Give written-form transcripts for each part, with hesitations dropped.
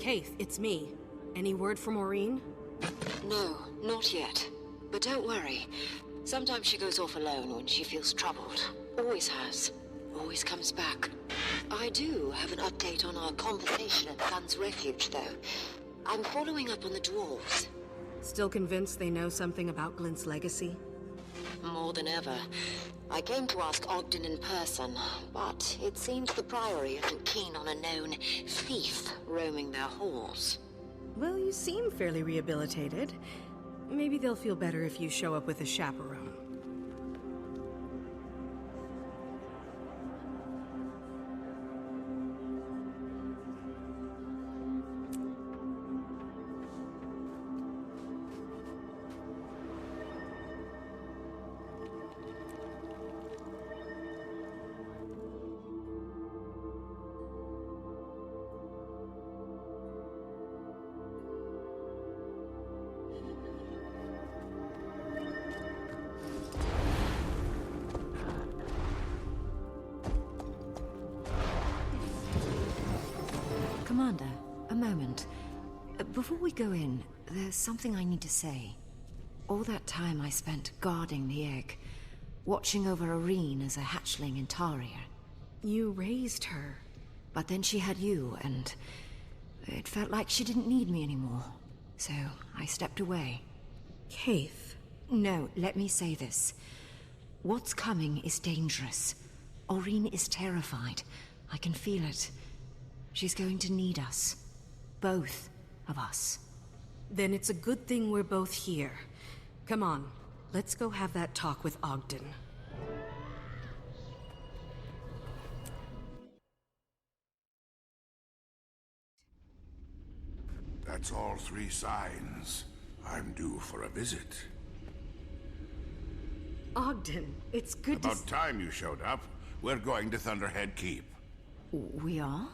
Keith, it's me. Any word from Maureen? No, not yet. But don't worry. Sometimes she goes off alone when she feels troubled. Always has. Always comes back. I do have an update on our conversation at Sun's Refuge, though. I'm following up on the dwarves. Still convinced they know something about Glint's legacy? More than ever. I came to ask Ogden in person, but it seems the Priory isn't keen on a known thief roaming their halls. Well, you seem fairly rehabilitated. Maybe they'll feel better if you show up with a chaperone. Commander, a moment. Before we go in, there's something I need to say. All that time I spent guarding the egg, watching over Irene as a hatchling in Taria. You raised her. But then she had you, and it felt like she didn't need me anymore. So I stepped away. Keith. No, let me say this. What's coming is dangerous. Irene is terrified. I can feel it. She's going to need us. Both of us. Then it's a good thing we're both here. Come on, let's go have that talk with Ogden. That's all 3 signs. I'm due for a visit. Ogden, it's good About time you showed up. We're going to Thunderhead Keep. We are?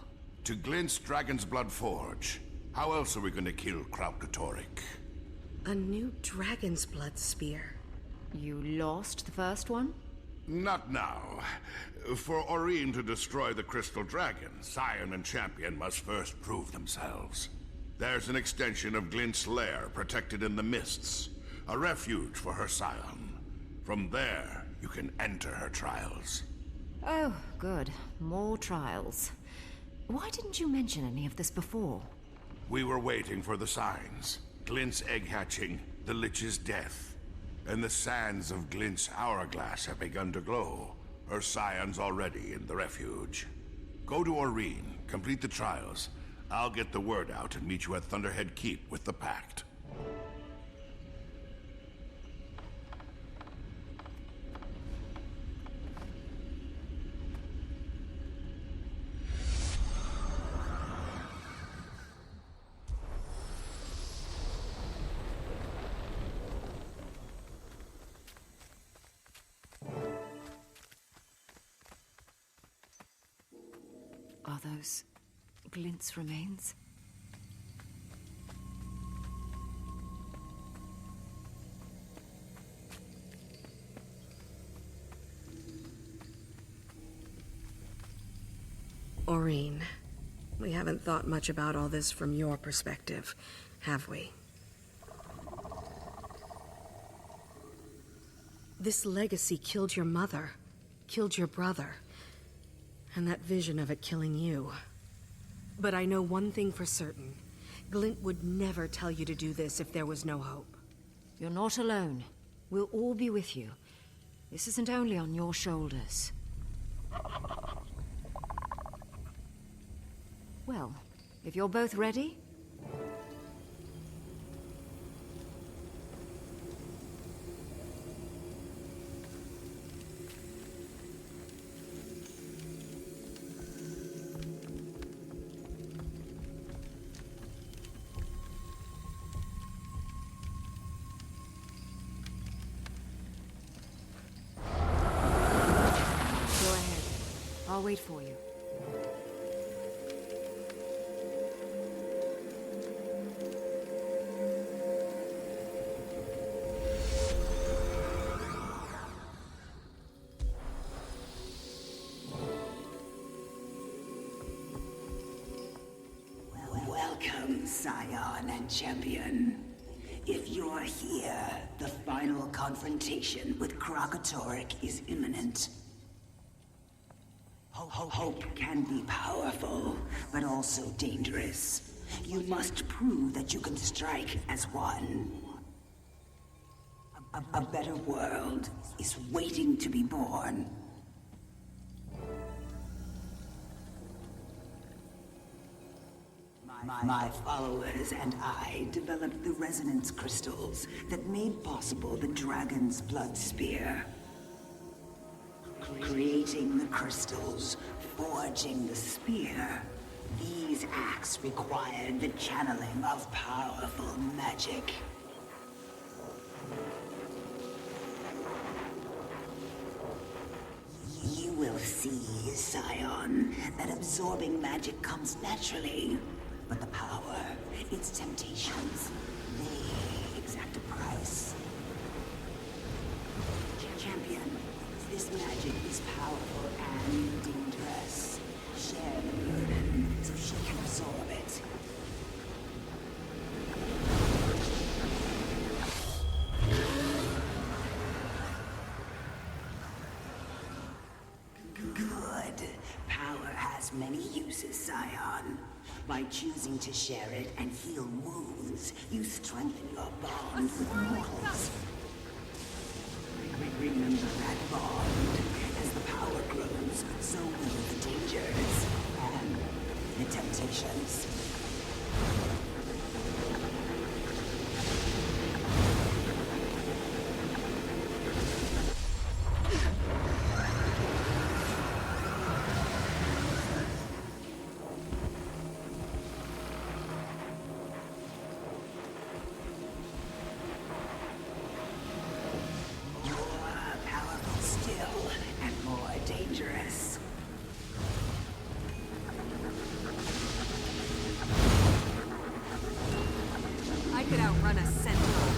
To Glint's Dragon's Blood Forge. How else are we going to kill Krautotoric? A new dragon's blood spear. You lost the first one? Not now. For Aurene to destroy the Crystal Dragon, Scion and Champion must first prove themselves. There's an extension of Glint's lair protected in the mists. A refuge for her Scion. From there, you can enter her trials. Oh, good. More trials. Why didn't you mention any of this before? We were waiting for the signs. Glint's egg hatching, the Lich's death. And the sands of Glint's hourglass have begun to glow. Her Scion's already in the refuge. Go to Aurene, complete the trials. I'll get the word out and meet you at Thunderhead Keep with the Pact. Are those Glint's remains? Aurene, we haven't thought much about all this from your perspective, have we? This legacy killed your mother, killed your brother, and that vision of it killing you. But I know one thing for certain. Glint would never tell you to do this if there was no hope. You're not alone. We'll all be with you. This isn't only on your shoulders. Well, if you're both ready... Go ahead. I'll wait for you. Welcome Scion and Champion. If you're here, the final confrontation with Krakatoric is imminent. Hope can be powerful, but also dangerous. You must prove that you can strike as one. A better world is waiting to be born. My followers and I developed the resonance crystals that made possible the dragon's blood spear. Creating the crystals, forging the spear. These acts required the channeling of powerful magic. You will see, Scion, that absorbing magic comes naturally. But the power, its temptations, they exact a price. Champion, this magic is powerful and dangerous. Share the burden so she can absorb it. Good. Power has many uses, Scion. By choosing to share it and heal wounds, you strengthen your bond with mortals. Remember that bond. As the power grows, so will the dangers and the temptations. Could outrun a centaur.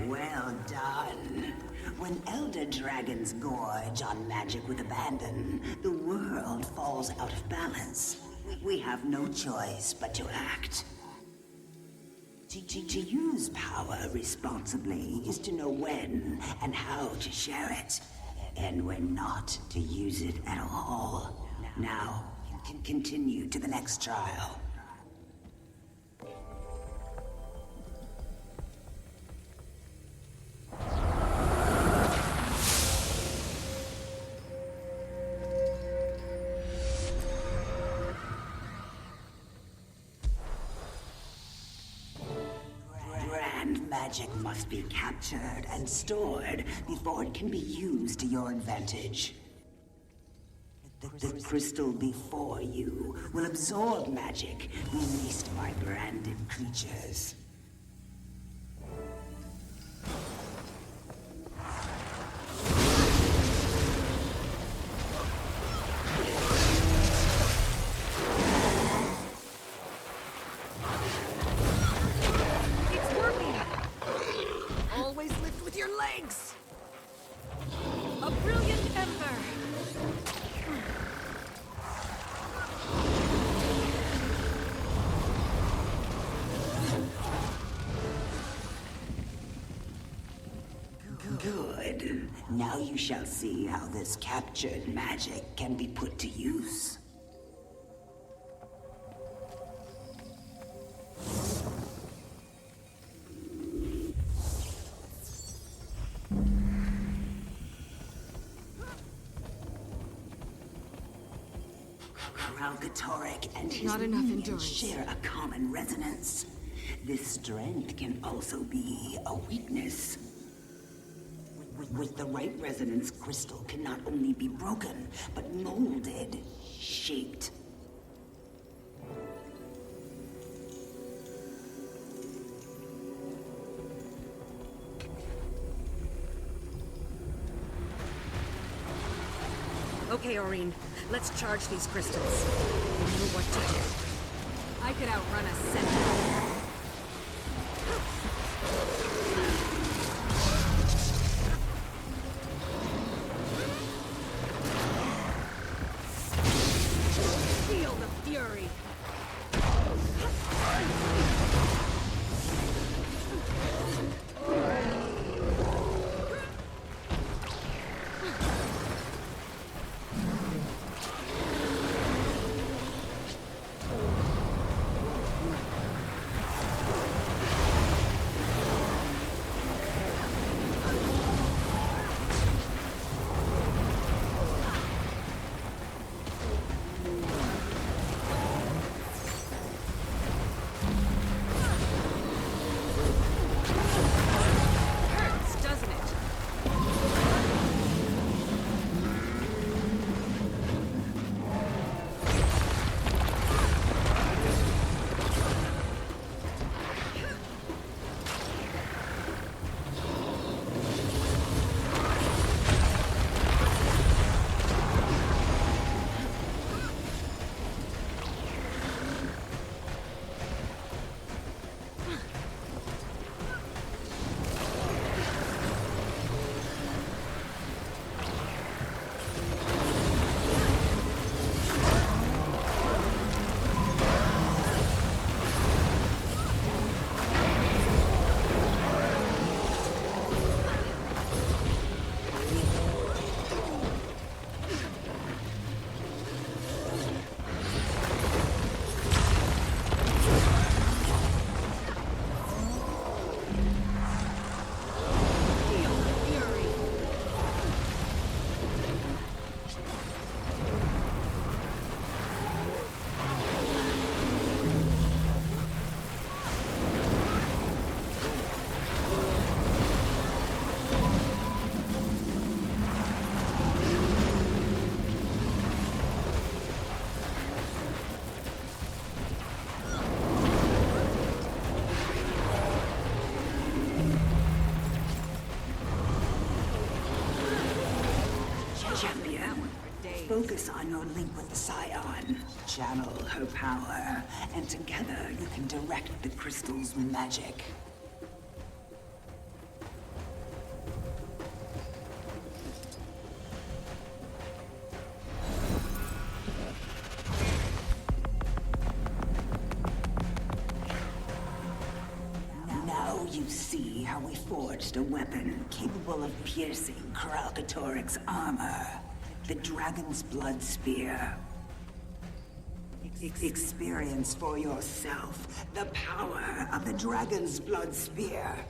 Well done. When elder dragons gorge on magic with abandon, the world falls out of balance. We have no choice but to act. To use power responsibly is to know when and how to share it, and when not to use it at all. Now, can continue to the next trial. Magic must be captured and stored before it can be used to your advantage. The crystal before you will absorb magic released by branded creatures. A brilliant ember! Good. Now you shall see how this captured magic can be put to use. Kralkatorrik and his Not enough minions endurance. share a common resonance. This strength can also be a weakness. With the right resonance, crystal can not only be broken, but molded, shaped. Okay, Aurene, let's charge these crystals. I know what to do. I could outrun a centaur. Feel the fury. Hurts, doesn't it? Feel the fury. Champion, focus on your link with the Scion. Channel her power, and together you can direct the crystal's magic. Now you see how we forged a weapon capable of piercing Kralkatorrik's armor. The Dragon's Blood Spear. Experience for yourself the power of the Dragon's Blood Spear.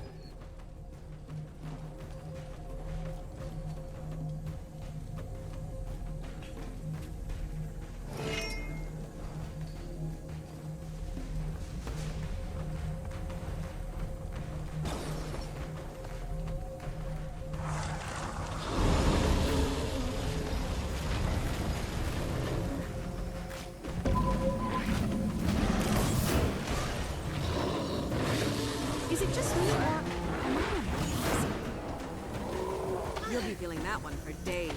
Is it just me or am I amazing? You'll be feeling that one for days.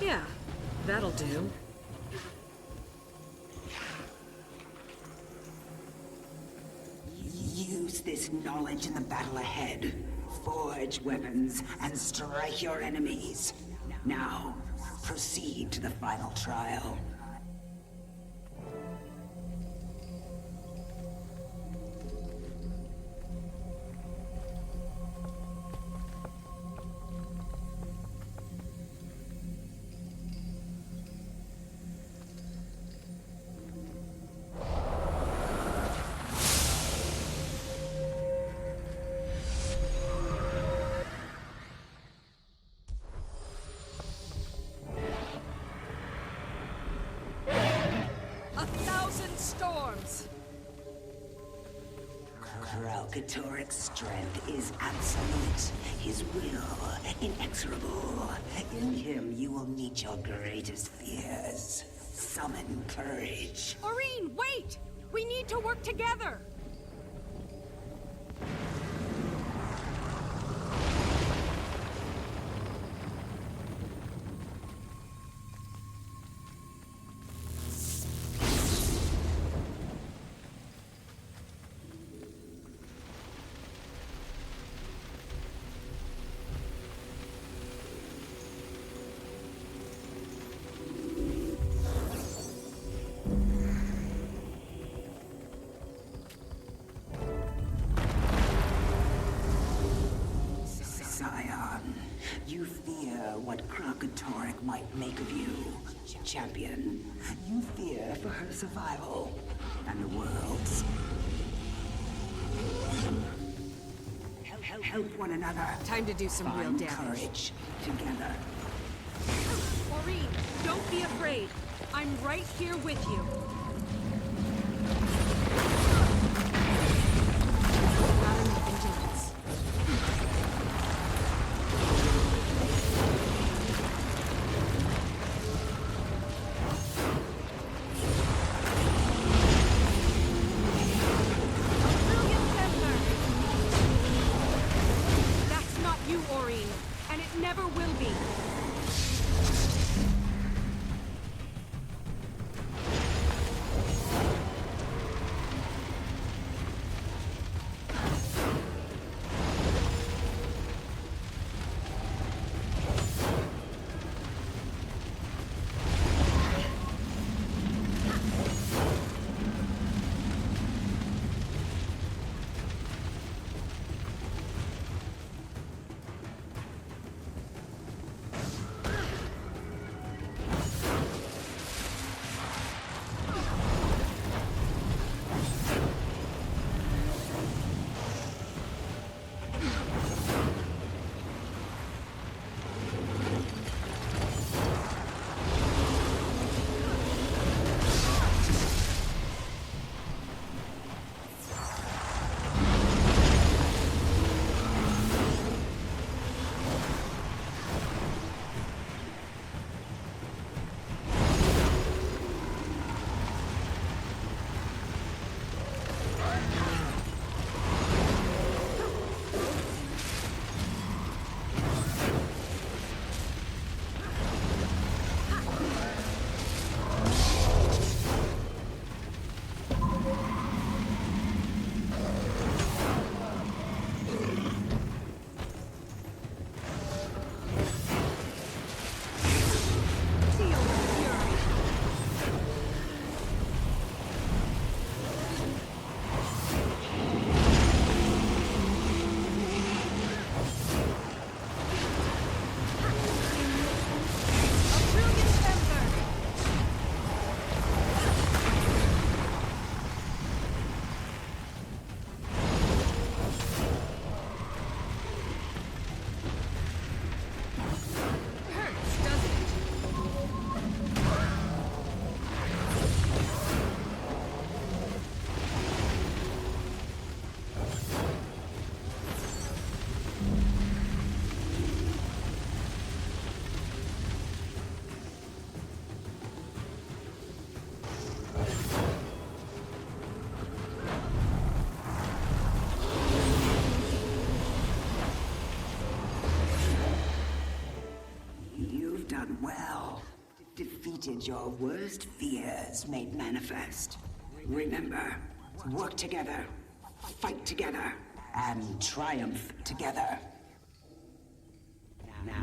Yeah, that'll do. Use this knowledge in the battle ahead. Forge weapons and strike your enemies. Now, proceed to the final trial. Kralkatoric's strength is absolute, his will inexorable. In him you will meet your greatest fears. Summon courage. Aurene, wait! We need to work together! You fear what Kralkatoric might make of you, champion. You fear for her survival and the world's. Help one another. Time to do some real Find damage. Courage together. Aurene, don't be afraid. I'm right here with you. Not enough endurance. That's not you, Aurene, and it never will be. Done well. Defeated your worst fears made manifest. Remember, work together, fight together, and triumph together.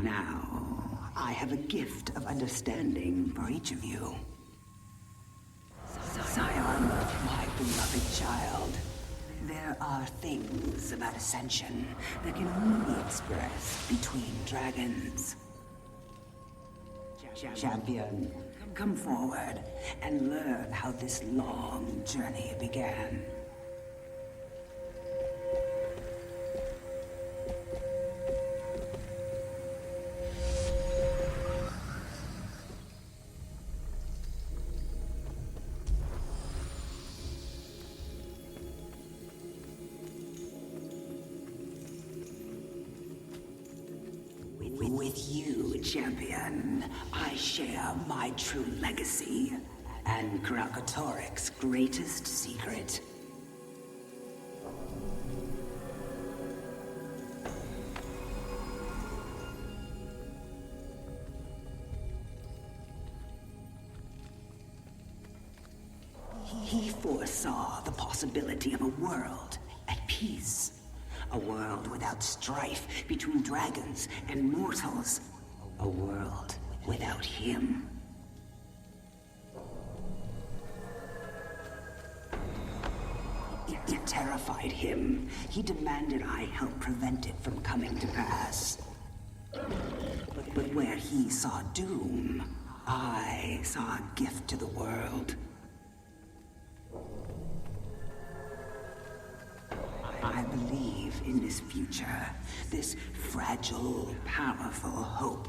Now, I have a gift of understanding for each of you. Scion, my beloved child, there are things about Ascension that can only be expressed between dragons. Champion, come forward and learn how this long journey began. With you, champion, I share my true legacy and Krakatoric's greatest secret. He foresaw the possibility of a world at peace. A world without strife between dragons and mortals. A world without him. It terrified him. He demanded I help prevent it from coming to pass. But where he saw doom, I saw a gift to the world. I believe in this future, this fragile, powerful hope.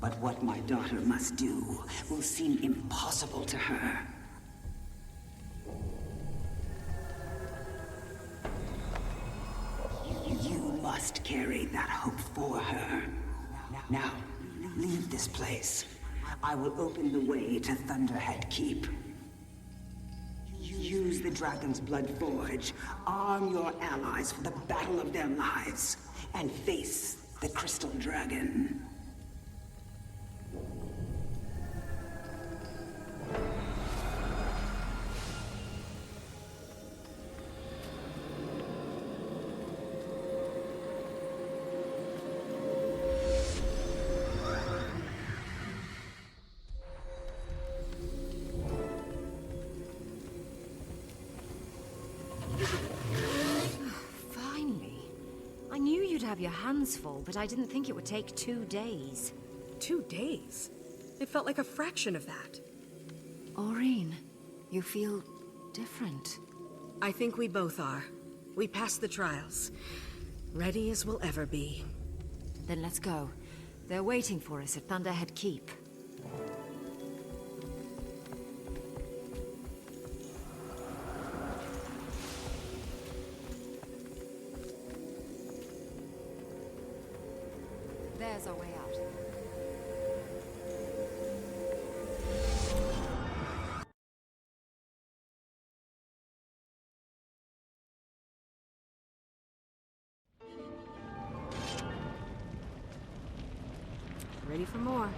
But what my daughter must do will seem impossible to her. You must carry that hope for her. Now, leave this place. I will open the way to Thunderhead Keep. Use the Dragon's Blood Forge, arm your allies for the battle of their lives, and face the Crystal Dragon. Have your hands full, but I didn't think it would take 2 days. 2 days? It felt like a fraction of that. Aureen, you feel different. I think we both are. We passed the trials. Ready as we'll ever be. Then let's go. They're waiting for us at Thunderhead Keep. There's our way out. Ready for more.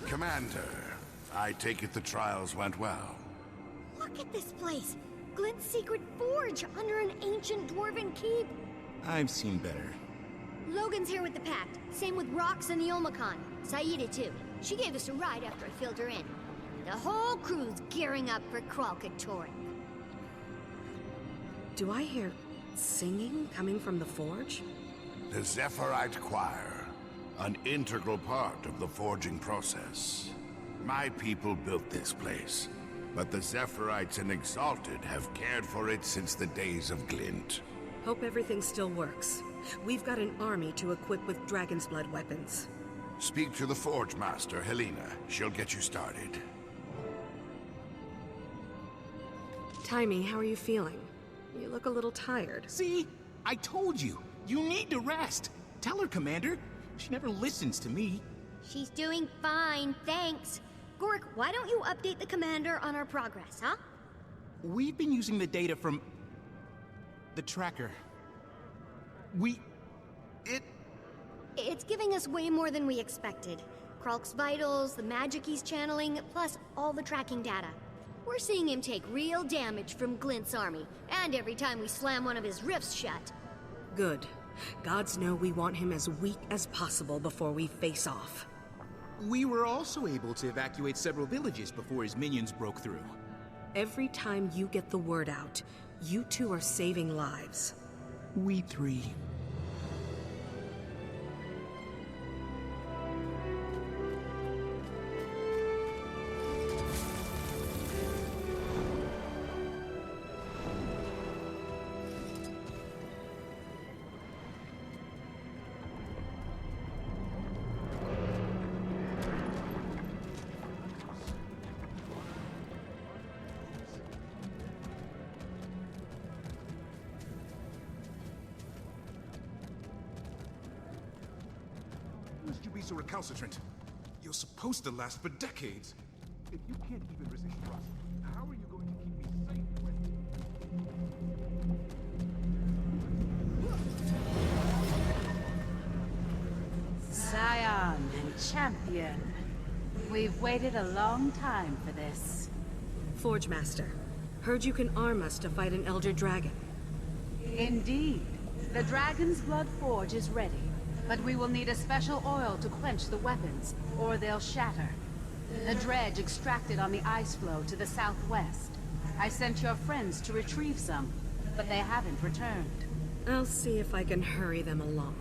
Commander, I take it the trials went well. Look at this place! Glint's secret forge under an ancient dwarven keep! I've seen better. Logan's here with the Pact. Same with Rox and the Omicon. Saida too. She gave us a ride after I filled her in. The whole crew's gearing up for Kralkatorrik. Do I hear singing coming from the forge? The Zephyrite Choir, an integral part of the forging process. My people built this place, but the Zephyrites and Exalted have cared for it since the days of Glint. Hope everything still works. We've got an army to equip with Dragon's Blood weapons. Speak to the Forge Master, Helena. She'll get you started. Taimi, how are you feeling? You look a little tired. See? I told you. You need to rest. Tell her, Commander. She never listens to me. She's doing fine, thanks. Gorik, why don't you update the commander on our progress, huh? We've been using the data from the tracker. It's giving us way more than we expected. Kralk's vitals, the magic he's channeling, plus all the tracking data. We're seeing him take real damage from Glint's army, and every time we slam one of his rifts shut. Good. Gods know we want him as weak as possible before we face off. We were also able to evacuate several villages before his minions broke through. Every time you get the word out, you two are saving lives. We three. so recalcitrant? You're supposed to last for decades. If you can't even resist rust, how are you going to keep me safe when... Scion and champion. We've waited a long time for this. Forge Master, heard you can arm us to fight an Elder Dragon. Indeed. The Dragon's Blood Forge is ready, but we will need a special oil to quench the weapons, or they'll shatter. The dredge extracted on the ice floe to the southwest. I sent your friends to retrieve some, but they haven't returned. I'll see if I can hurry them along.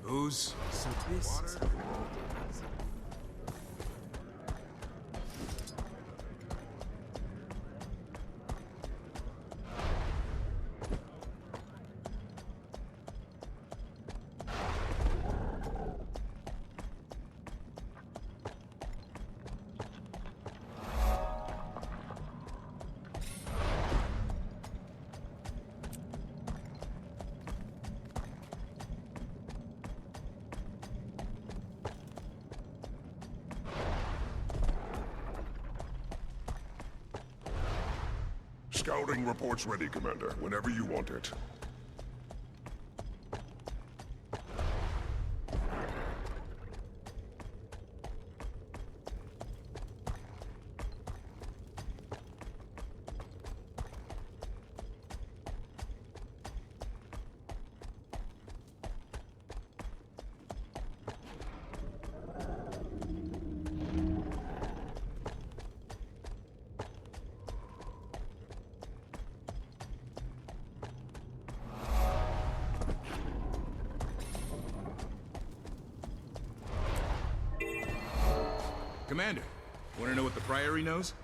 Booze, So this... water. Scouting reports ready, Commander, whenever you want it. Commander, want to know what the Priory knows?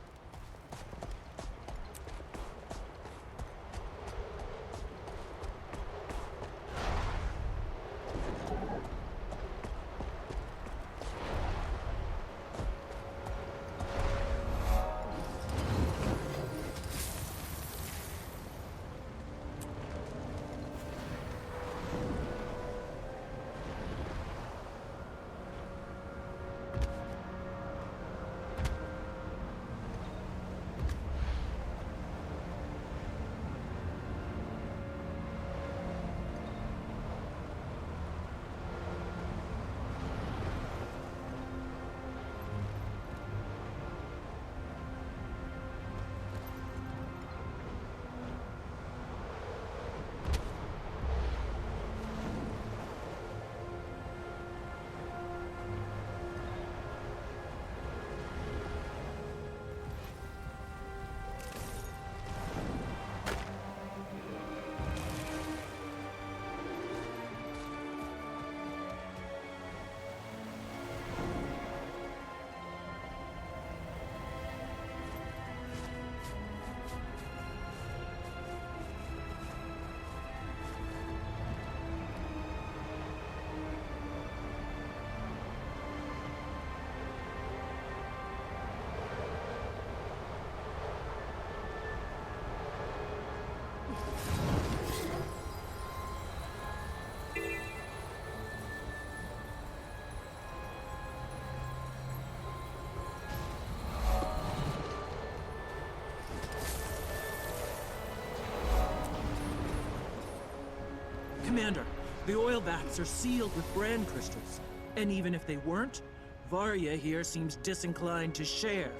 Commander, the oil vats are sealed with brand crystals. And even if they weren't, Varya here seems disinclined to share.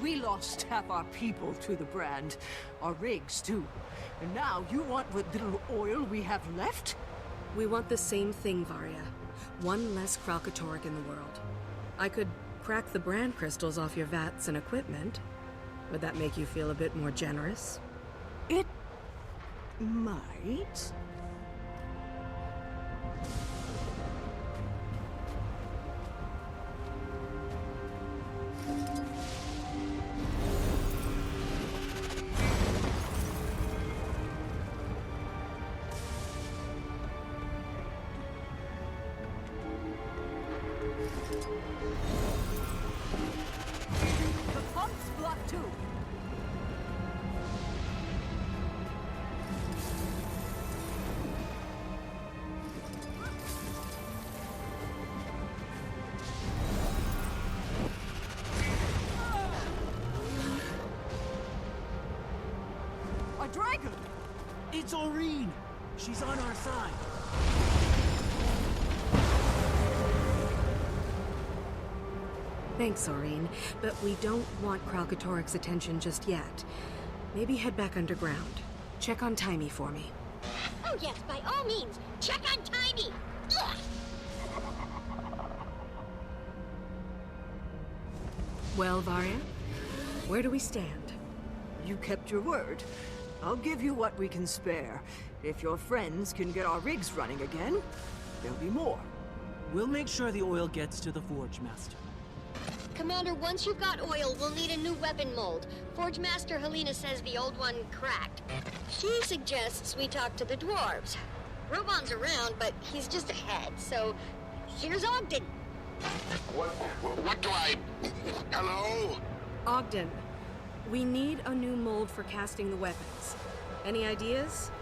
We lost half our people to the brand. Our rigs, too. And now you want what little oil we have left? We want the same thing, Varya. One less Kralkatorrik in the world. I could crack the brand crystals off your vats and equipment. Would that make you feel a bit more generous? It might. The pump's blocked too. A dragon! It's Aurene! She's on our side. Thanks, Aurene, but we don't want Kralkatorrik's attention just yet. Maybe head back underground. Check on Timey for me. Oh yes, by all means, check on Tiny! Ugh. Well, Varya, where do we stand? You kept your word. I'll give you what we can spare. If your friends can get our rigs running again, there'll be more. We'll make sure the oil gets to the Forge Master. Commander, once you've got oil, we'll need a new weapon mold. Forge Master Helena says the old one cracked. She suggests we talk to the dwarves. Roban's around, but he's just ahead, so here's Ogden. What do I... Hello? Ogden, we need a new mold for casting the weapons. Any ideas?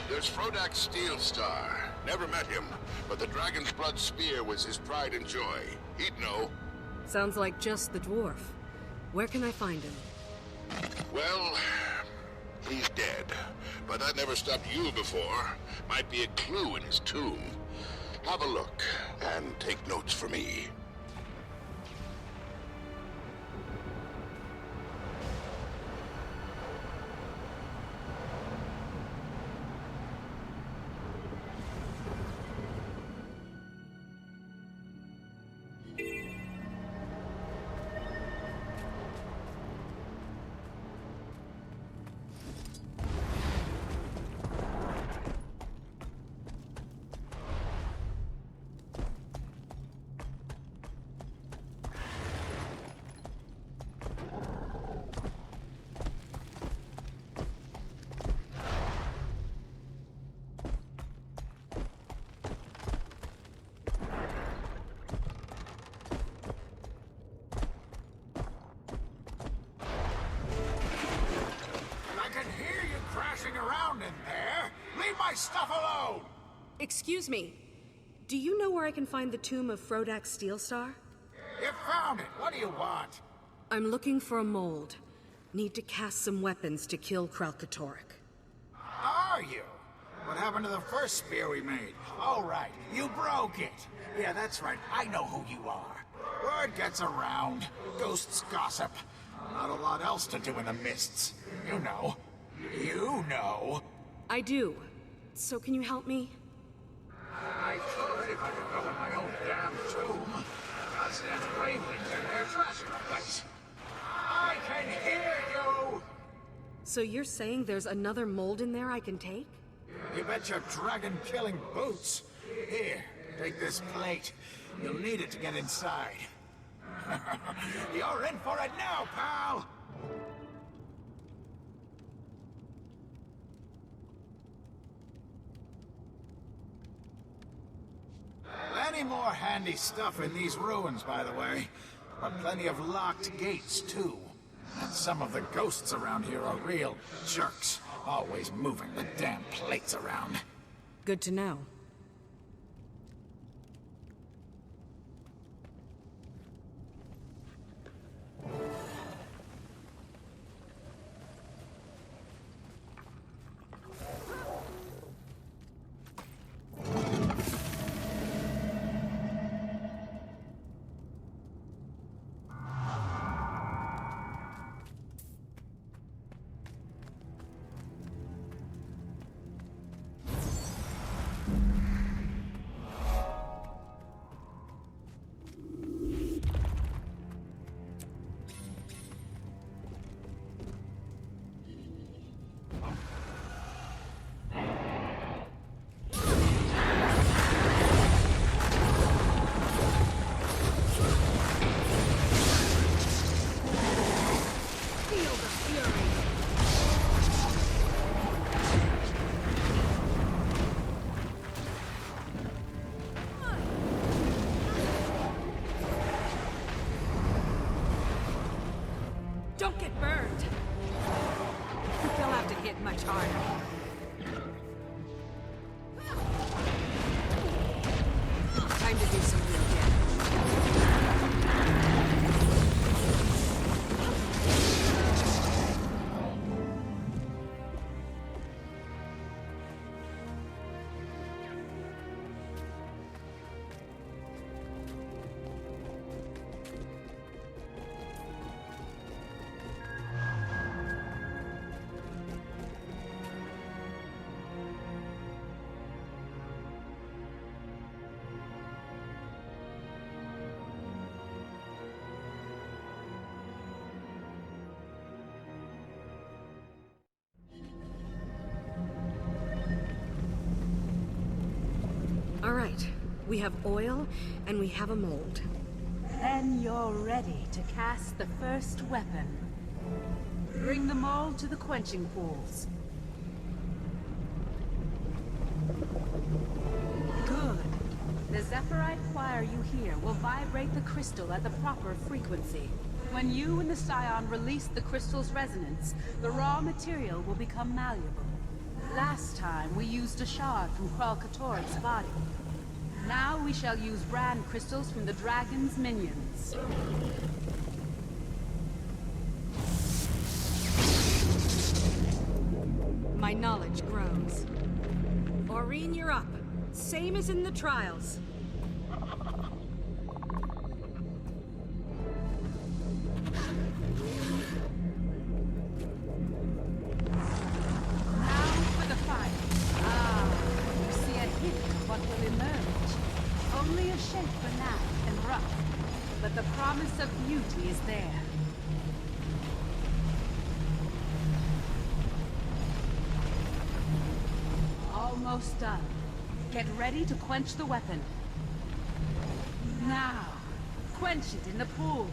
There's Frodak Steelstar. Never met him, but the Dragon's Blood Spear was his pride and joy. He'd know. Sounds like just the dwarf. Where can I find him? Well, he's dead. But that never stopped you before. Might be a clue in his tomb. Have a look, and take notes for me. Stuff alone! Excuse me. Do you know where I can find the tomb of Frodak Steelstar? You found it! What do you want? I'm looking for a mold. Need to cast some weapons to kill Kralkatorrik. Are you? What happened to the first spear we made? Oh, right. You broke it. Yeah, that's right. I know who you are. Word gets around. Ghosts gossip. Not a lot else to do in the mists. You know. You know. I do. So can you help me? I could if I could go in my own damn tomb. Because there's ravens in their treasure place. I can hear you! So you're saying there's another mold in there I can take? You bet your dragon-killing boots. Here, take this plate. You'll need it to get inside. You're in for it now, pal! Plenty more handy stuff in these ruins, by the way. But plenty of locked gates, too. And some of the ghosts around here are real jerks. Always moving the damn plates around. Good to know. Don't get burned. You'll have to hit much harder. Time to do some real damage. All right, we have oil and we have a mold. Then you're ready to cast the first weapon. Bring the mold to the quenching pools. Good. The Zephyrite choir you hear will vibrate the crystal at the proper frequency. When you and the Scion release the crystal's resonance, the raw material will become malleable. Last time, we used a shard from Kralkator's body. Now we shall use brand crystals from the dragon's minions. My knowledge grows. Aurene, you're up. Same as in the trials. Only a shape for now and rough, but the promise of beauty is there. Almost done. Get ready to quench the weapon. Now, quench it in the pool.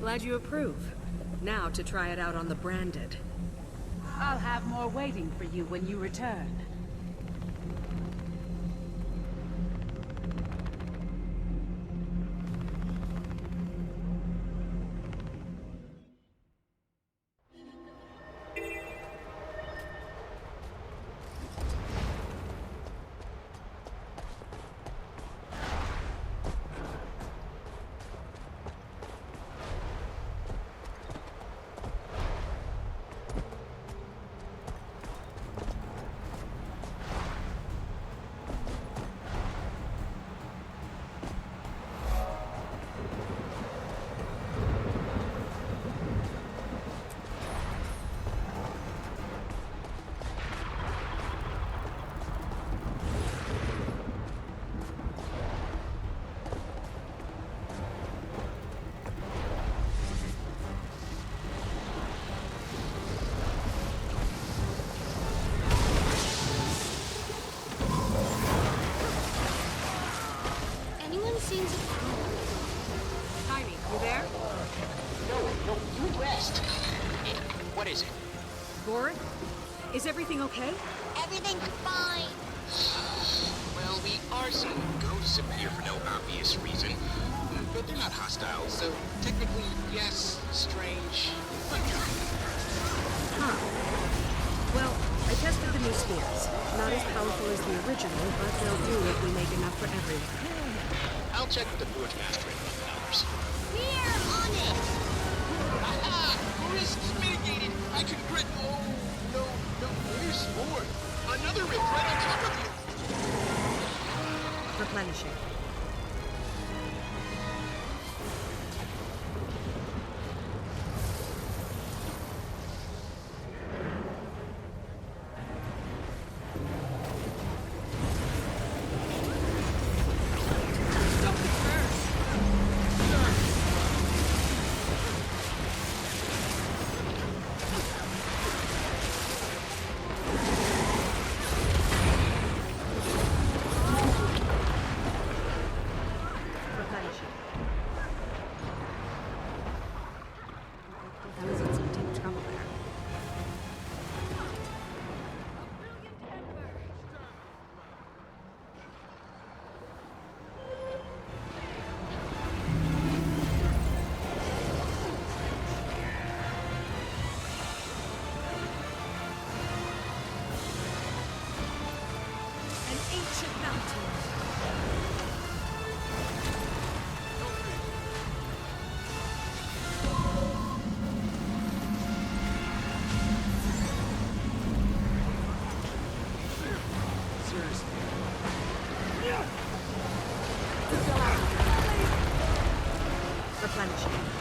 Glad you approve. Now to try it out on the branded. I'll have more waiting for you when you return. Is everything okay? Everything's fine. Well, we are seeing ghosts appear for no obvious reason. But they're not hostile, so technically, yes, strange. Huh. Well, I tested the new spears. Not as powerful as the original, but they'll do if we make enough for everyone. I'll check with the Forge Master in a few hours. We're on it! Aha! Risks mitigated! I can grit. Oh, no, there's more. Another rip right on top of you. Replenishing. replenishing.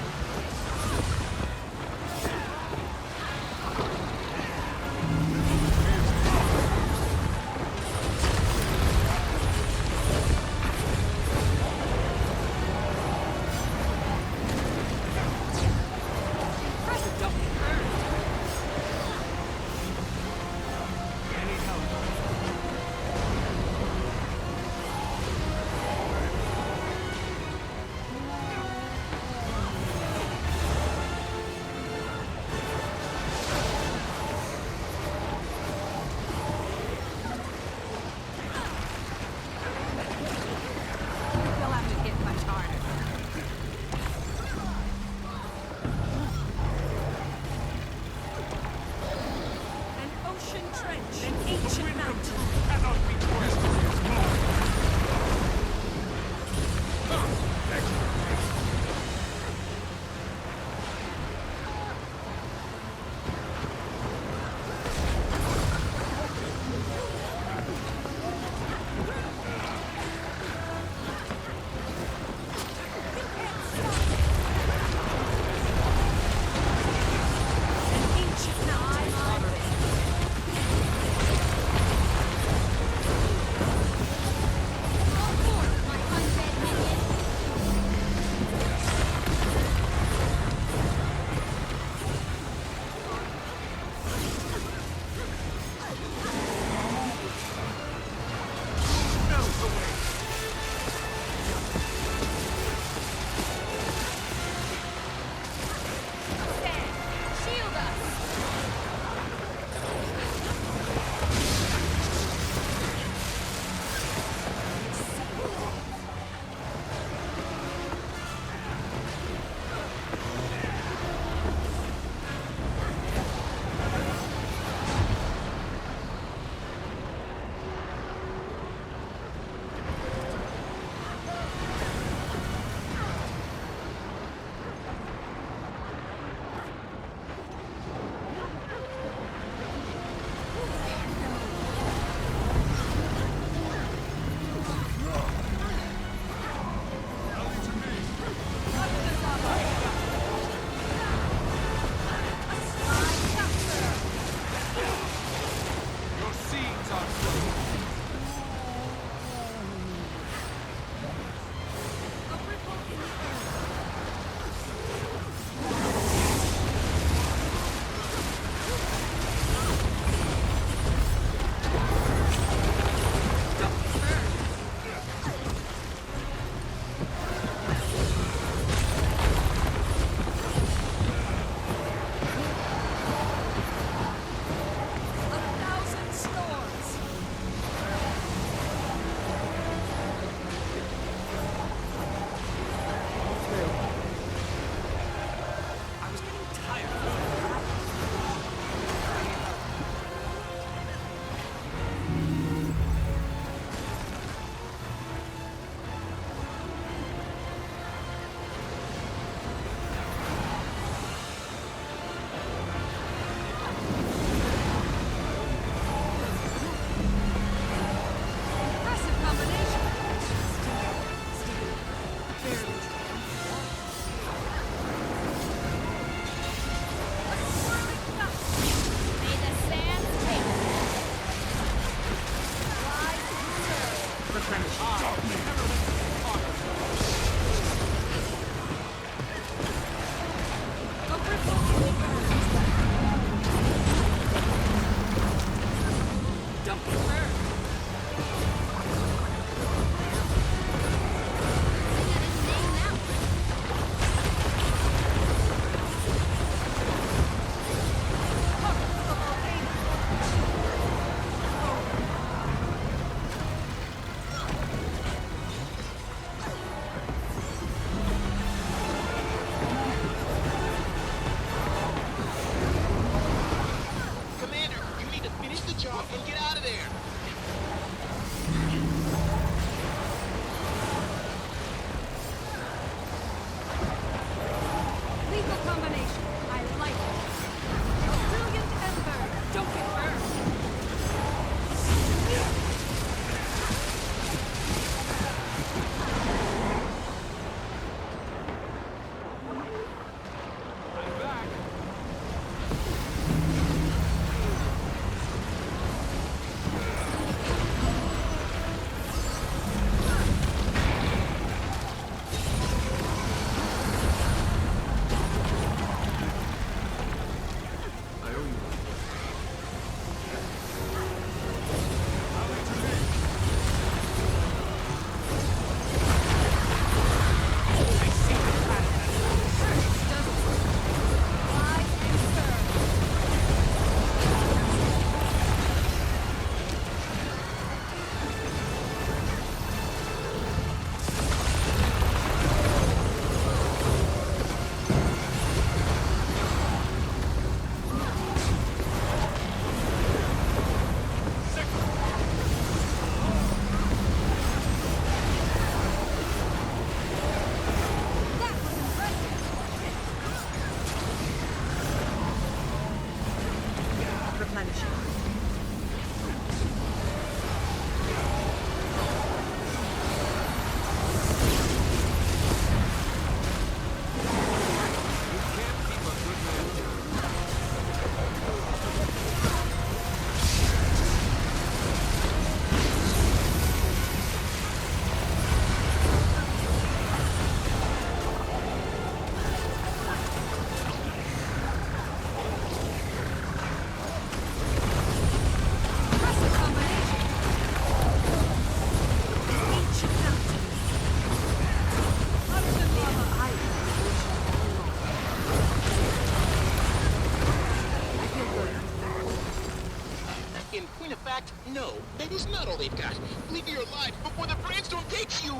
fact, no, that is not all they've got. Leave you alive before the brainstorm takes you!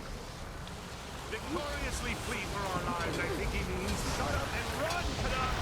Victoriously flee for our lives, I think he means. Shut up and run, Canuck!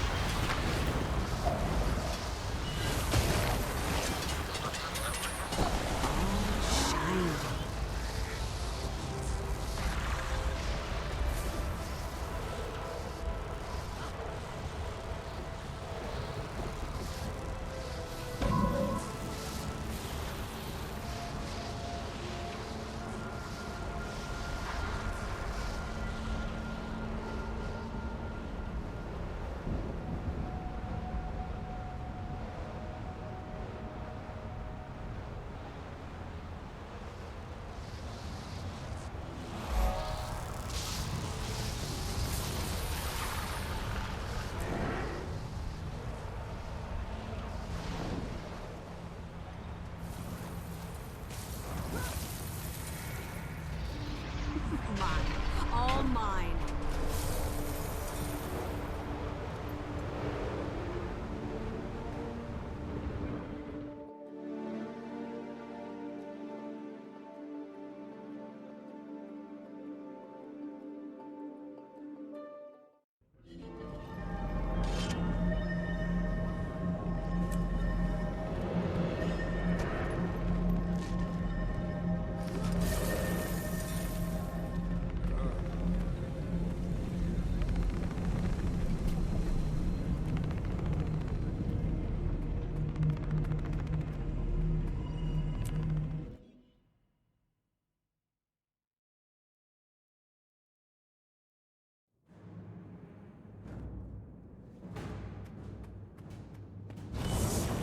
Mine. All mine.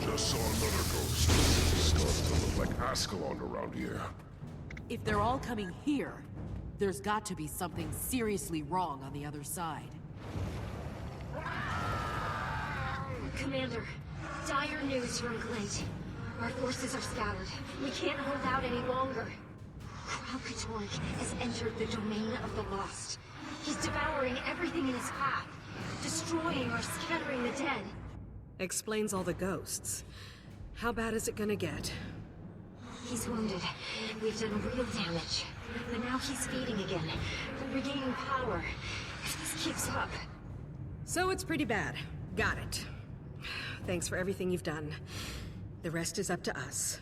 Just saw another ghost. Starting to look like Ascalon around here. If they're all coming here, there's got to be something seriously wrong on the other side. Commander, dire news from Glint. Our forces are scattered. We can't hold out any longer. Kralkatorg has entered the domain of the lost. He's devouring everything in his path, destroying or scattering the dead. Explains all the ghosts. How bad is it gonna get? He's wounded. We've done real damage. But now he's feeding again, regaining power. If this keeps up... So it's pretty bad. Got it. Thanks for everything you've done. The rest is up to us.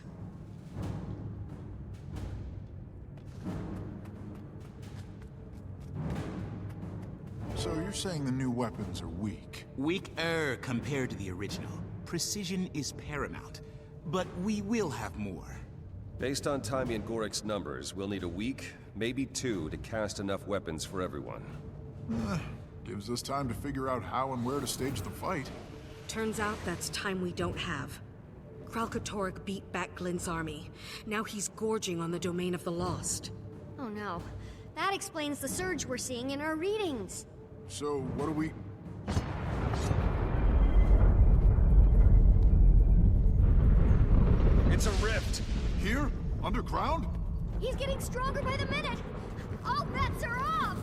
So you're saying the new weapons are weak? Weaker compared to the original. Precision is paramount. But we will have more. Based on Taimi and Gorik's numbers, we'll need a week, maybe 2, to cast enough weapons for everyone. Gives us time to figure out how and where to stage the fight. Turns out that's time we don't have. Kralkatorg beat back Glint's army. Now he's gorging on the domain of the lost. Oh no. That explains the surge we're seeing in our readings. So, what do we... It's a rift! Here? Underground? He's getting stronger by the minute! All bets are off!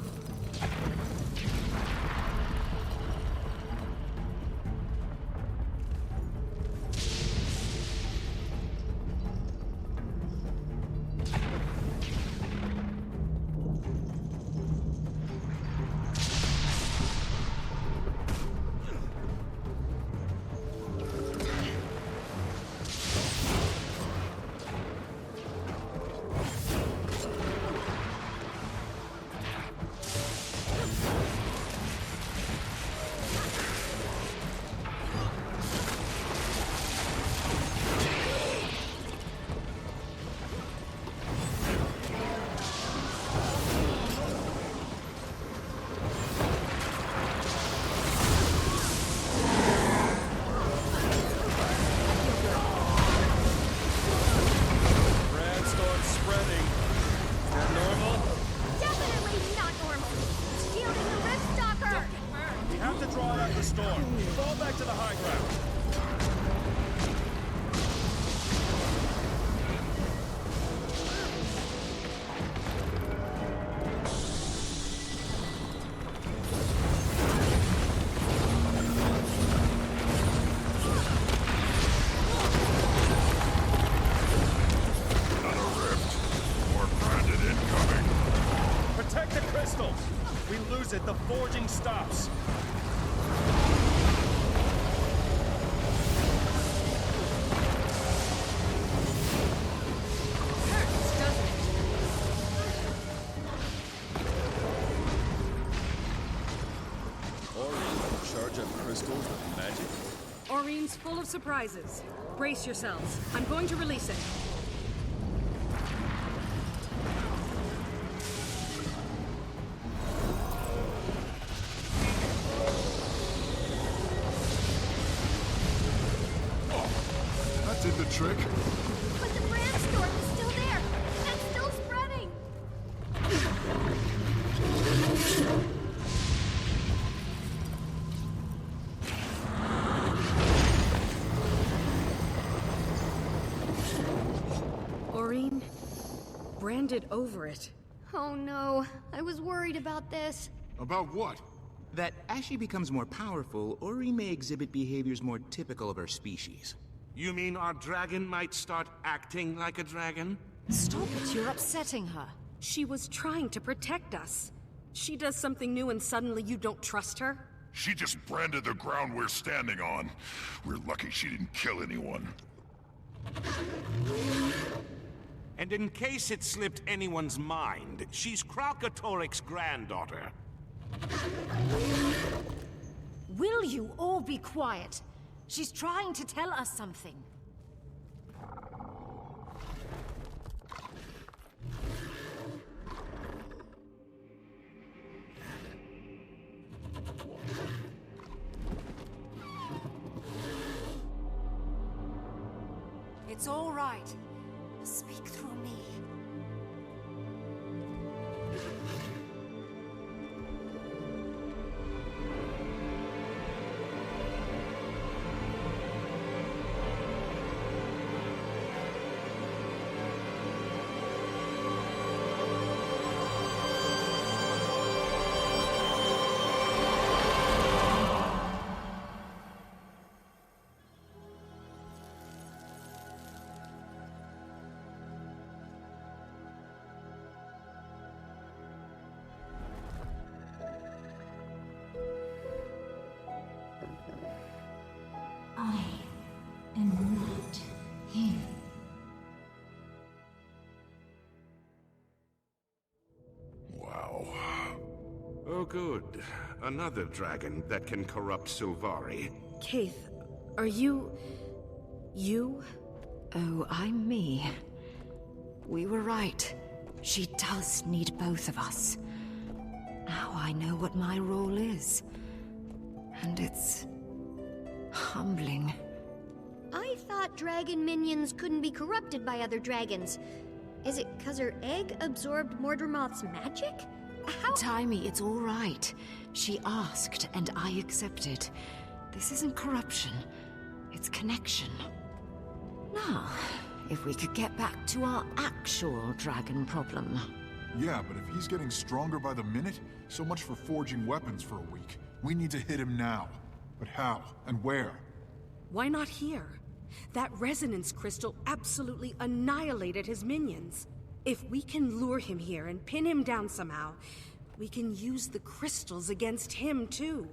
lose it, the forging stops. Crystals with magic? Aurine's full of surprises. Brace yourselves. I'm going to release it. Oh, that did the trick. But the brand storm is still there, and it's still spreading. Aurine branded over it. Oh no, I was worried about this. About what? That as she becomes more powerful, Ori may exhibit behaviors more typical of her species. You mean our dragon might start acting like a dragon? Stop it, you're upsetting her. She was trying to protect us. She does something new and suddenly you don't trust her? She just branded the ground we're standing on. We're lucky she didn't kill anyone. And in case it slipped anyone's mind, she's Kralkatorik's granddaughter. Will you all be quiet? She's trying to tell us something. It's all right. Speak through me. I am not him. Wow. Oh good. Another dragon that can corrupt Sylvari. Keith, are you... you? Oh, I'm me. We were right. She does need both of us. Now I know what my role is. And it's... humbling. I thought dragon minions couldn't be corrupted by other dragons. Is it 'cause her egg absorbed Mordremoth's magic? How— Timey, it's all right. She asked, and I accepted. This isn't corruption. It's connection. Now, if we could get back to our actual dragon problem. Yeah, but if he's getting stronger by the minute, so much for forging weapons for a week. We need to hit him now. But how? And where? Why not here? That resonance crystal absolutely annihilated his minions. If we can lure him here and pin him down somehow, we can use the crystals against him too.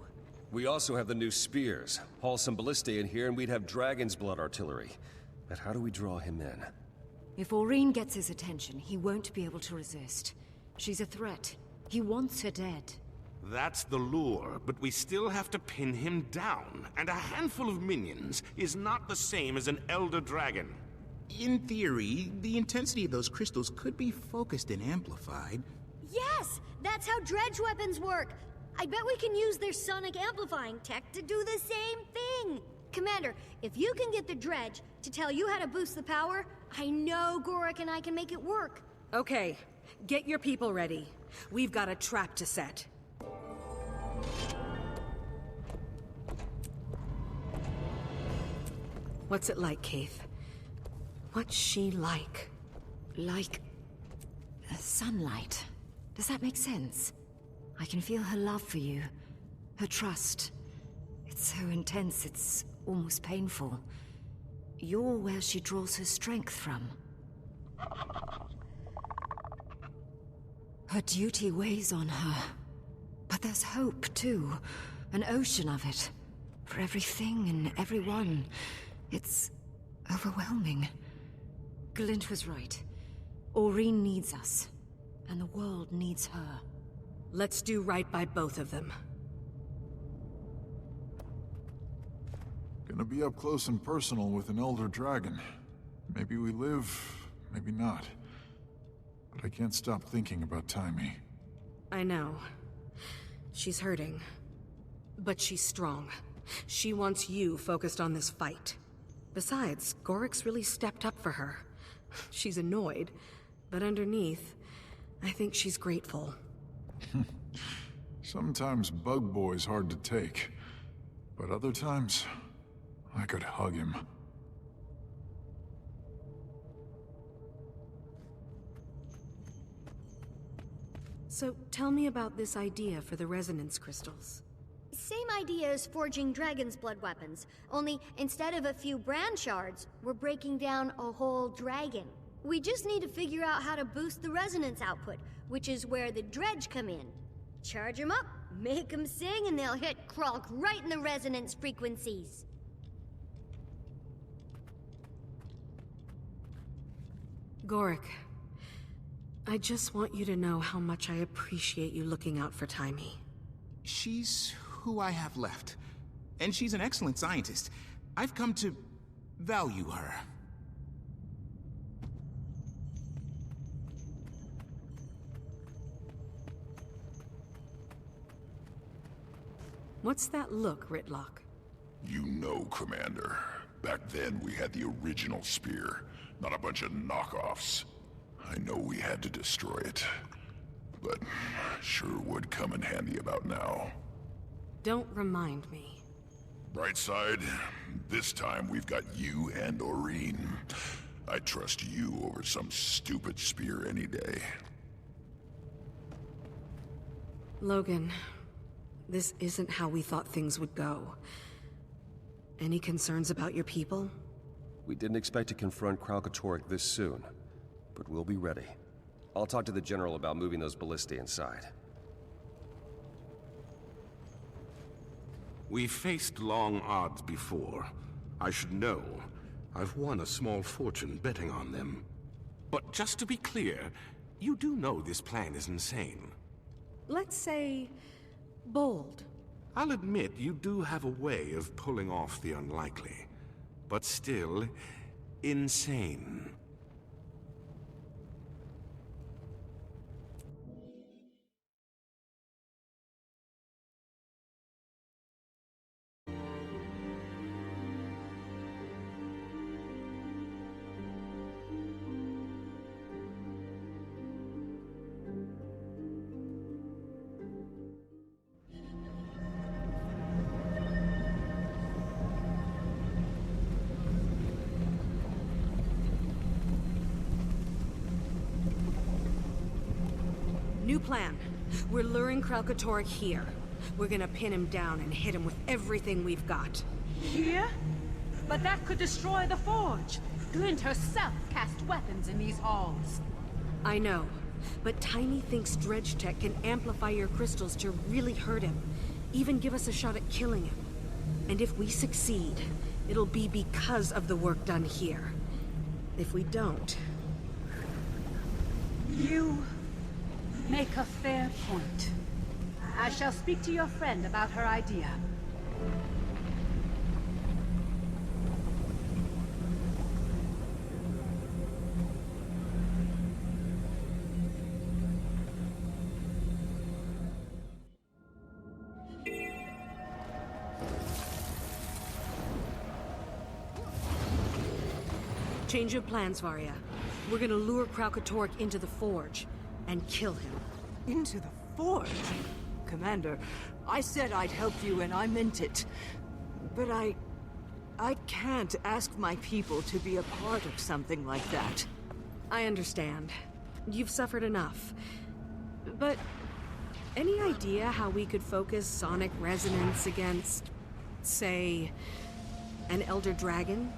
We also have the new spears. Haul some ballistae in here and we'd have dragon's blood artillery. But how do we draw him in? If Aurine gets his attention, he won't be able to resist. She's a threat. He wants her dead. That's the lure, but we still have to pin him down. And a handful of minions is not the same as an elder dragon. In theory, the intensity of those crystals could be focused and amplified. Yes! That's how dredge weapons work! I bet we can use their sonic amplifying tech to do the same thing! Commander, if you can get the dredge to tell you how to boost the power, I know Gorik and I can make it work. Okay, get your people ready. We've got a trap to set. What's it like, Keith? What's she like? Like... sunlight. Does that make sense? I can feel her love for you. Her trust. It's so intense, it's almost painful. You're where she draws her strength from. Her duty weighs on her. But there's hope, too. An ocean of it. For everything and everyone. It's overwhelming. Glint was right. Aurene needs us. And the world needs her. Let's do right by both of them. Gonna be up close and personal with an elder dragon. Maybe we live, maybe not. But I can't stop thinking about Taimi. I know. She's hurting. But she's strong. She wants you focused on this fight. Besides, Gorik's really stepped up for her. She's annoyed, but underneath, I think she's grateful. Sometimes Bug Boy's hard to take. But other times, I could hug him. So, tell me about this idea for the resonance crystals. Same idea as forging dragon's blood weapons, only instead of a few brand shards, we're breaking down a whole dragon. We just need to figure out how to boost the resonance output, which is where the dredge come in. Charge them up, make them sing, and they'll hit Kralk right in the resonance frequencies. Gorik, I just want you to know how much I appreciate you looking out for Taimi. She's who I have left. And she's an excellent scientist. I've come to value her. What's that look, Ritlock? You know, Commander. Back then we had the original spear, not a bunch of knockoffs. I know we had to destroy it, but sure would come in handy about now. Don't remind me. Bright side, this time we've got you and Aurene. I trust you over some stupid spear any day. Logan, this isn't how we thought things would go. Any concerns about your people? We didn't expect to confront Kralkatorrik this soon, but we'll be ready. I'll talk to the General about moving those ballistae inside. We've faced long odds before. I should know. I've won a small fortune betting on them. But just to be clear, you do know this plan is insane. Let's say... bold. I'll admit you do have a way of pulling off the unlikely. But still, insane. New plan. We're luring Kralkatorrik here. We're gonna pin him down and hit him with everything we've got. Here? But that could destroy the forge. Glint herself cast weapons in these halls. I know, but Taimi thinks dredge tech can amplify your crystals to really hurt him. Even give us a shot at killing him. And if we succeed, it'll be because of the work done here. If we don't... You make a fair point. I shall speak to your friend about her idea. Change of plans, Varya. We're gonna lure Kralkatorrik into the forge and kill him. Into the forge? Commander, I said I'd help you and I meant it. But I can't ask my people to be a part of something like that. I understand. You've suffered enough. But any idea how we could focus sonic resonance against, say, an elder dragon?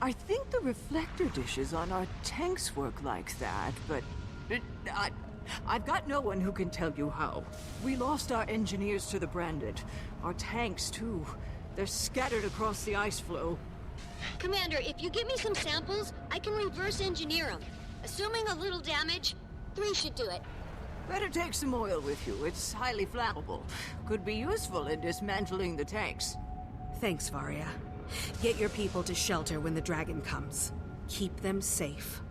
I think the reflector dishes on our tanks work like that, but I've got no one who can tell you how. We lost our engineers to the Branded. Our tanks, too. They're scattered across the ice floe. Commander, if you give me some samples, I can reverse engineer them. Assuming a little damage, 3 should do it. Better take some oil with you. It's highly flammable. Could be useful in dismantling the tanks. Thanks, Varya. Get your people to shelter when the dragon comes. Keep them safe.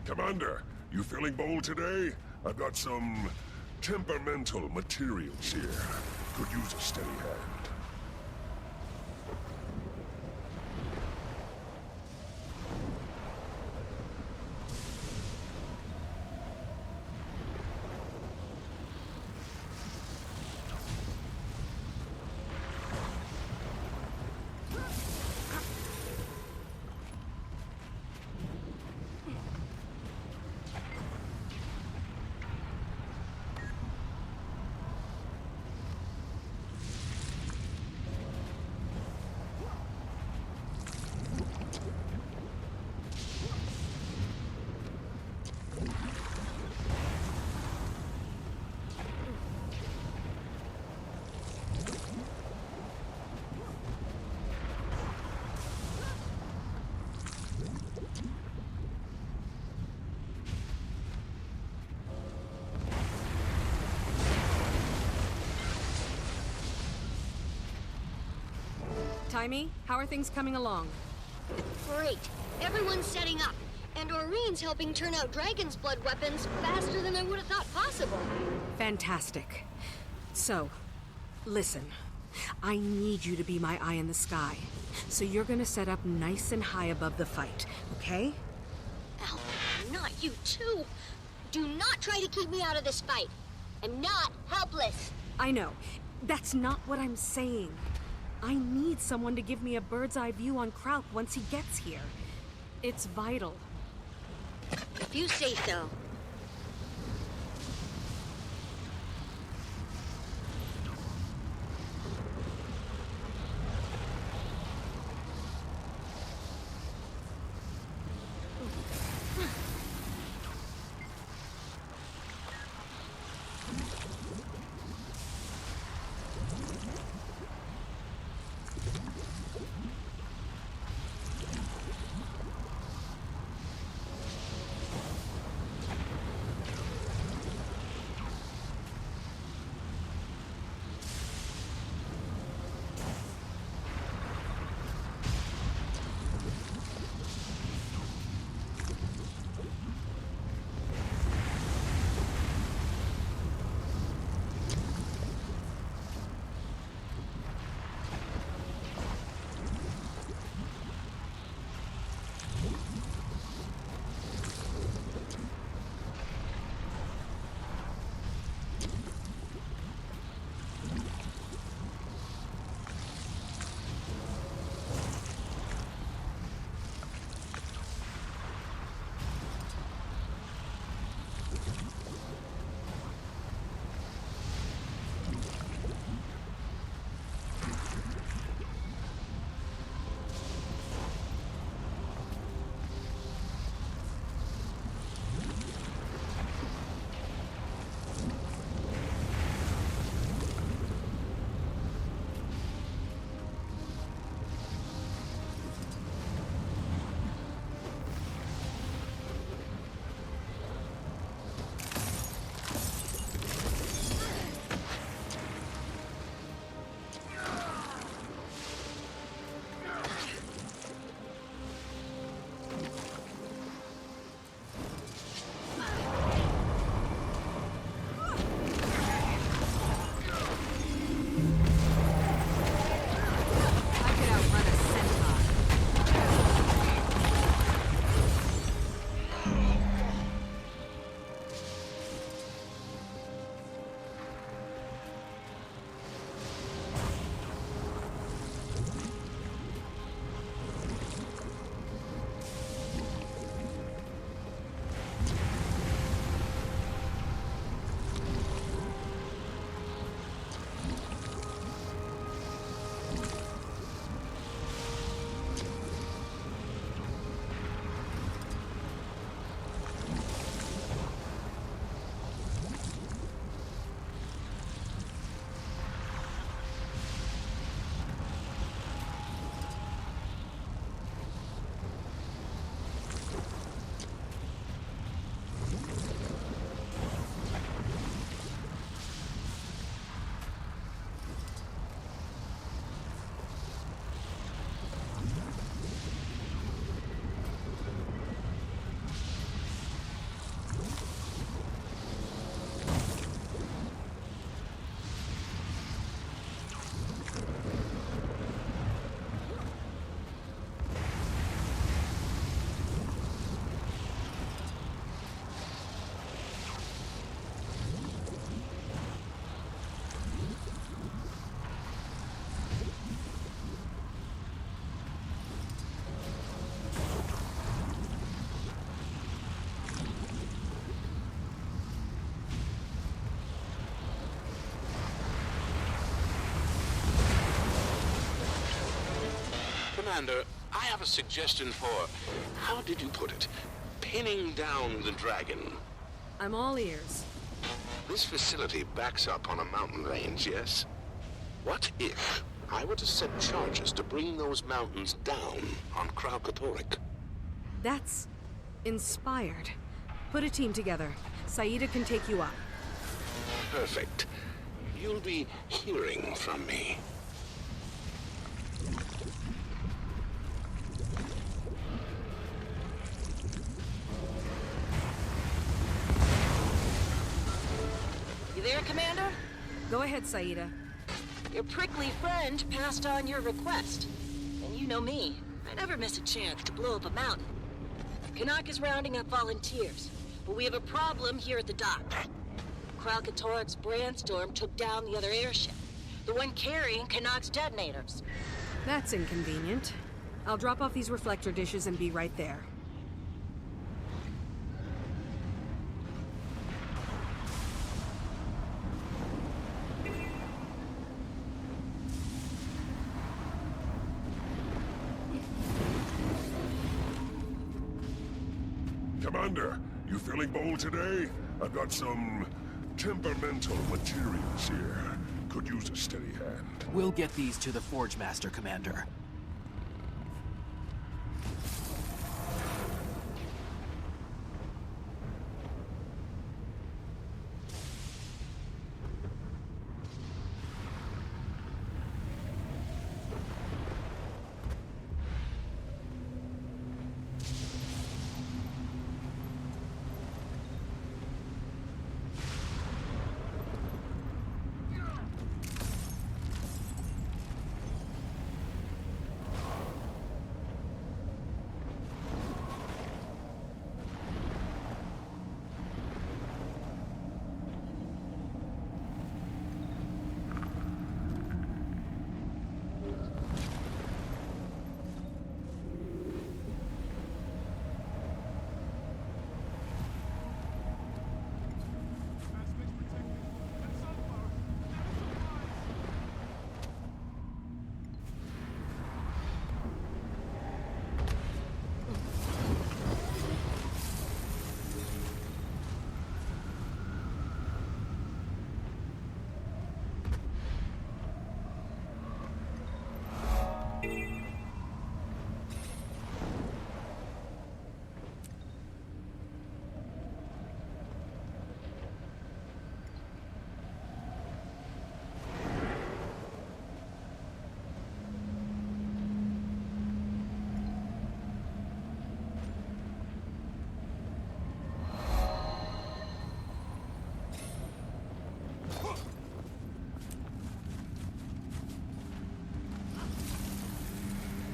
Commander, you feeling bold today? I've got some temperamental materials here. Could use a steady hand. Timey, how are things coming along? Great. Everyone's setting up. And Orion's helping turn out Dragon's Blood weapons faster than I would have thought possible. Fantastic. So, listen. I need you to be my eye in the sky. So you're gonna set up nice and high above the fight, okay? Ow, not you too. Do not try to keep me out of this fight. I'm not helpless. I know. That's not what I'm saying. I need someone to give me a bird's eye view on Krauk once he gets here. It's vital. If you say so. Commander, I have a suggestion for, how did you put it? Pinning down the dragon. I'm all ears. This facility backs up on a mountain range, yes? What if I were to set charges to bring those mountains down on Kralkatorrik? That's inspired. Put a team together. Saida can take you up. Perfect. You'll be hearing from me. You there, Commander? Go ahead, Saida. Your prickly friend passed on your request. And you know me. I never miss a chance to blow up a mountain. Canuck is rounding up volunteers, but we have a problem here at the dock. Kralkatorrik's Brandstorm took down the other airship, the one carrying Canuck's detonators. That's inconvenient. I'll drop off these reflector dishes and be right there. Commander, you feeling bold today? I've got some temperamental materials here. Could use a steady hand. We'll get these to the Forge Master, Commander.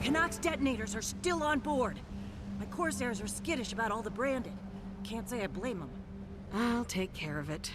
Canuck's detonators are still on board. My Corsairs are skittish about all the branded. Can't say I blame them. I'll take care of it.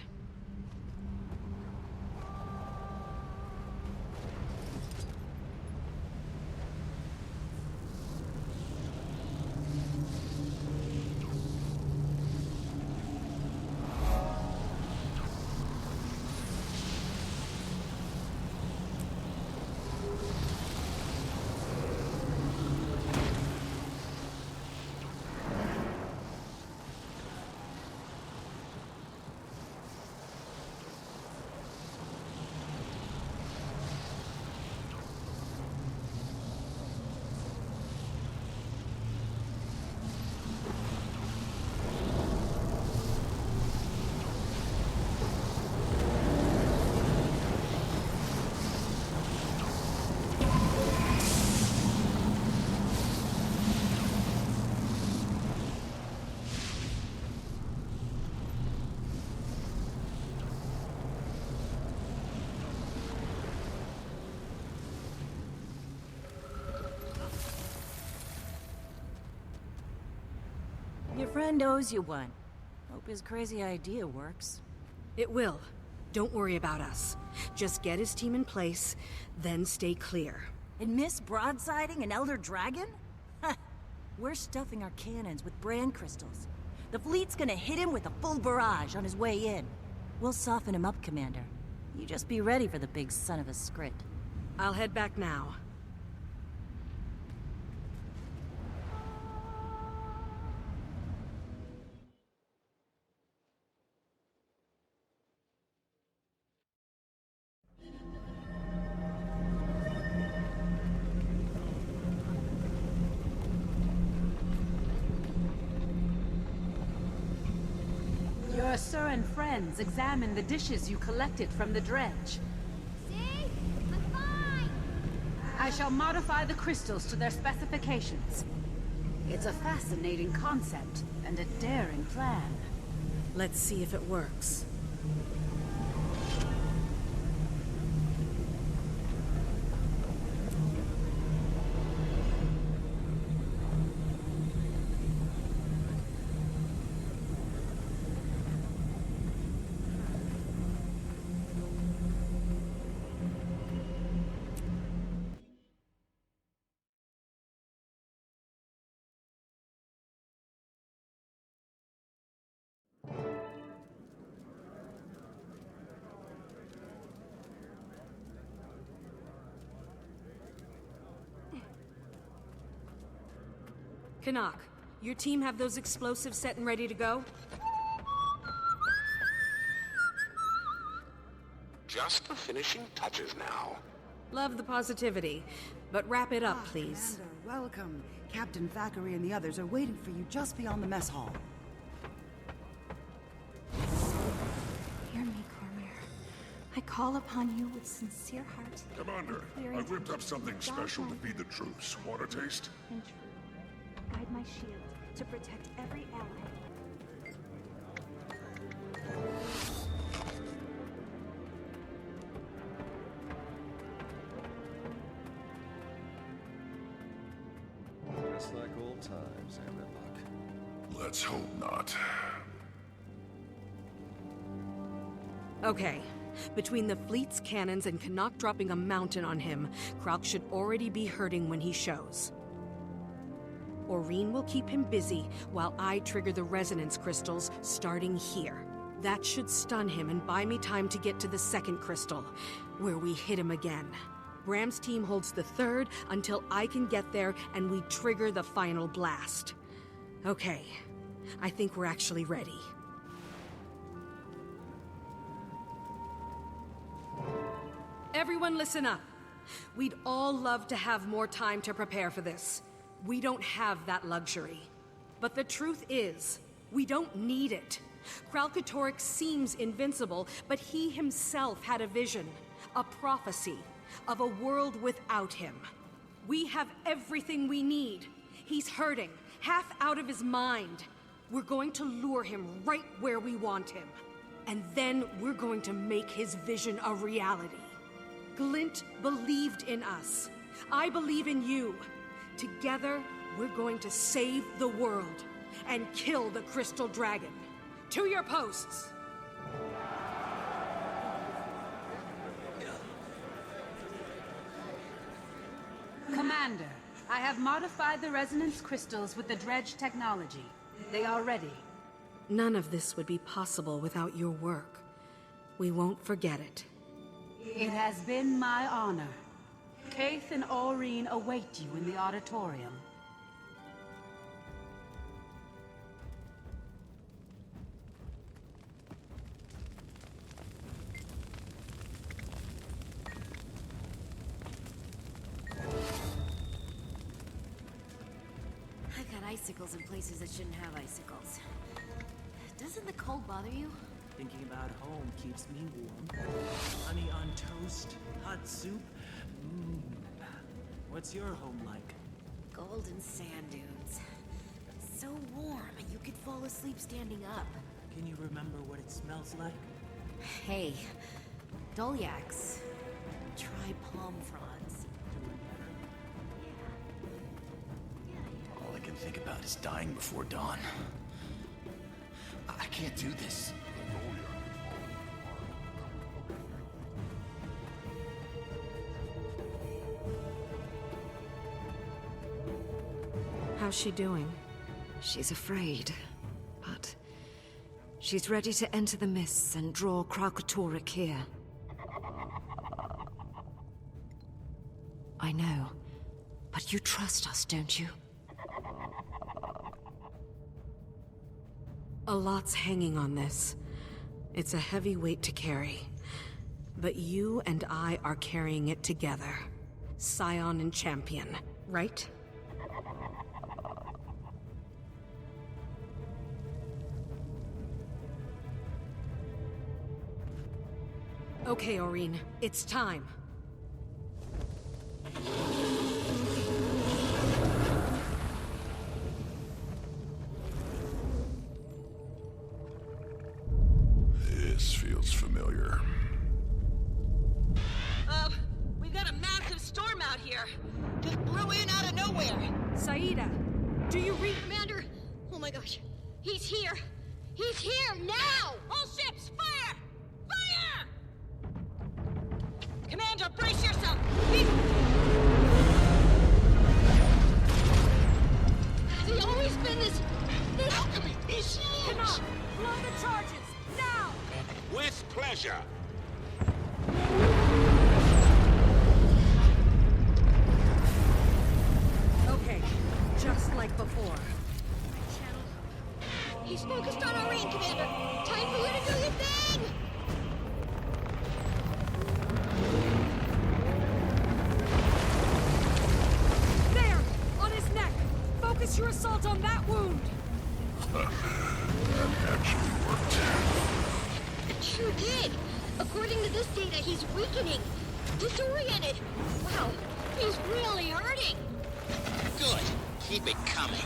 Your friend owes you one. Hope his crazy idea works. It will. Don't worry about us. Just get his team in place, then stay clear. And miss broadsiding an Elder Dragon? Ha! We're stuffing our cannons with brand crystals. The fleet's gonna hit him with a full barrage on his way in. We'll soften him up, Commander. You just be ready for the big son of a skrit. I'll head back now. Sir and friends, examine the dishes you collected from the dredge. See? I'm fine! I shall modify the crystals to their specifications. It's a fascinating concept, and a daring plan. Let's see if it works. Canuck, your team have those explosives set and ready to go? Just the finishing touches now. Love the positivity, but wrap it up, please. Commander, welcome. Captain Thackeray and the others are waiting for you just beyond the mess hall. Hear me, Cormier. I call upon you with sincere heart. Commander, I've whipped up something special to feed the troops. Want a taste? And true. Guide my shield to protect every ally. Just like old times, eh, Redlock? Let's hope not. Okay. Between the fleet's cannons and Canuck dropping a mountain on him, Kralk should already be hurting when he shows. Aurene will keep him busy while I trigger the resonance crystals starting here. That should stun him and buy me time to get to the second crystal, where we hit him again. Bram's team holds the third until I can get there and we trigger the final blast. Okay, I think we're actually ready. Everyone listen up. We'd all love to have more time to prepare for this. We don't have that luxury. But the truth is, we don't need it. Kralkatorrik seems invincible, but he himself had a vision, a prophecy, of a world without him. We have everything we need. He's hurting, half out of his mind. We're going to lure him right where we want him. And then we're going to make his vision a reality. Glint believed in us. I believe in you. Together, we're going to save the world and kill the Crystal Dragon. To your posts! Commander, I have modified the resonance crystals with the dredge technology. They are ready. None of this would be possible without your work. We won't forget it. It has been my honor. Kaith and Aurene await you in the auditorium. I've got icicles in places that shouldn't have icicles. Doesn't the cold bother you? Thinking about home keeps me warm. Honey on toast, hot soup. What's your home like? Golden sand dunes. So warm, you could fall asleep standing up. Can you remember what it smells like? Hey, Dolyaks. Try palm fronds. All I can think about is dying before dawn. I can't do this. How's she doing? She's afraid, but she's ready to enter the mists and draw Kralkatorrik here. I know, but you trust us, don't you? A lot's hanging on this. It's a heavy weight to carry. But you and I are carrying it together. Scion and Champion, right? Okay, Aurine, it's time. This feels familiar. We've got a massive storm out here. Just blew in out of nowhere. Saida, do you read? Commander! Oh my gosh. He's here! He's here now! All ships, fire! Fire! Commander, brace yourself! Has he always been this... Alchemy is huge! Come on, blow the charges, now! With pleasure. Okay, just like before. He's focused on Aurine, Commander! Time for you to do your thing! There! On his neck! Focus your assault on that wound! That actually worked. It sure did! According to this data, he's weakening! Disoriented! Wow, he's really hurting! Good. Keep it coming.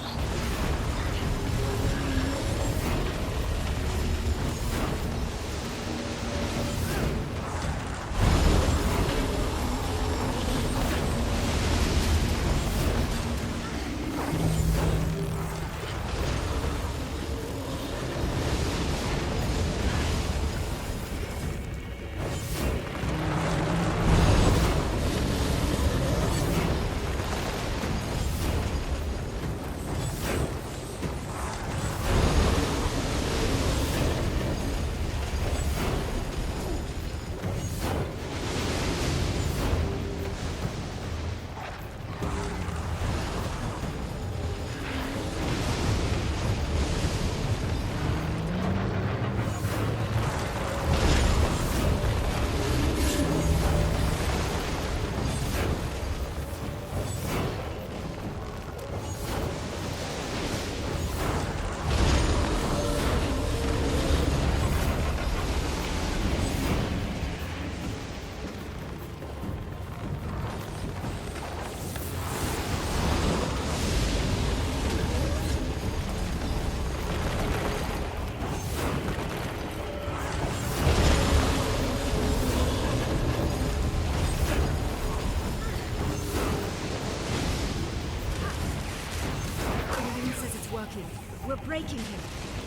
We're breaking him.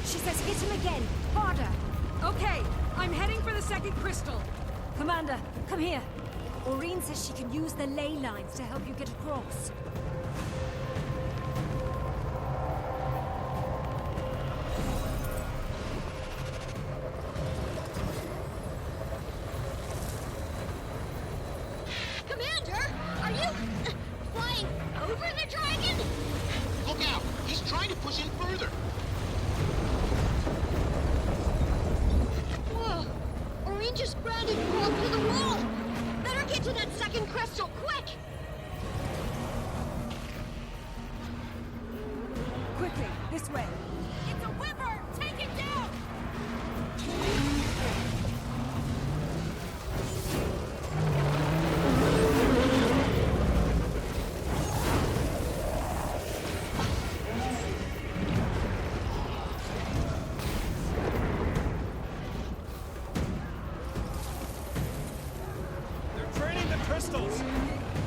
She says hit him again. Harder. Okay, I'm heading for the second crystal. Commander, come here. Aurine says she can use the ley lines to help you get across. Commander, are you flying over the dragon? Look out! He's trying to push in further. Whoa! Aurine just grounded Grog to the wall! Better get to that second crystal, quick! Quickly, this way. It's a whipper! Take it down!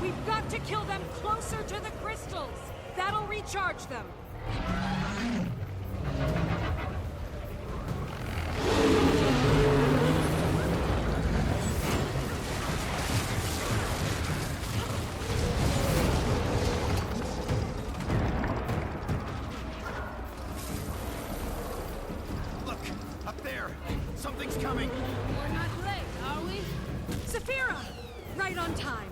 We've got to kill them closer to the crystals! That'll recharge them! Look! Up there! Something's coming! We're not late, are we? Saphira! Right on time.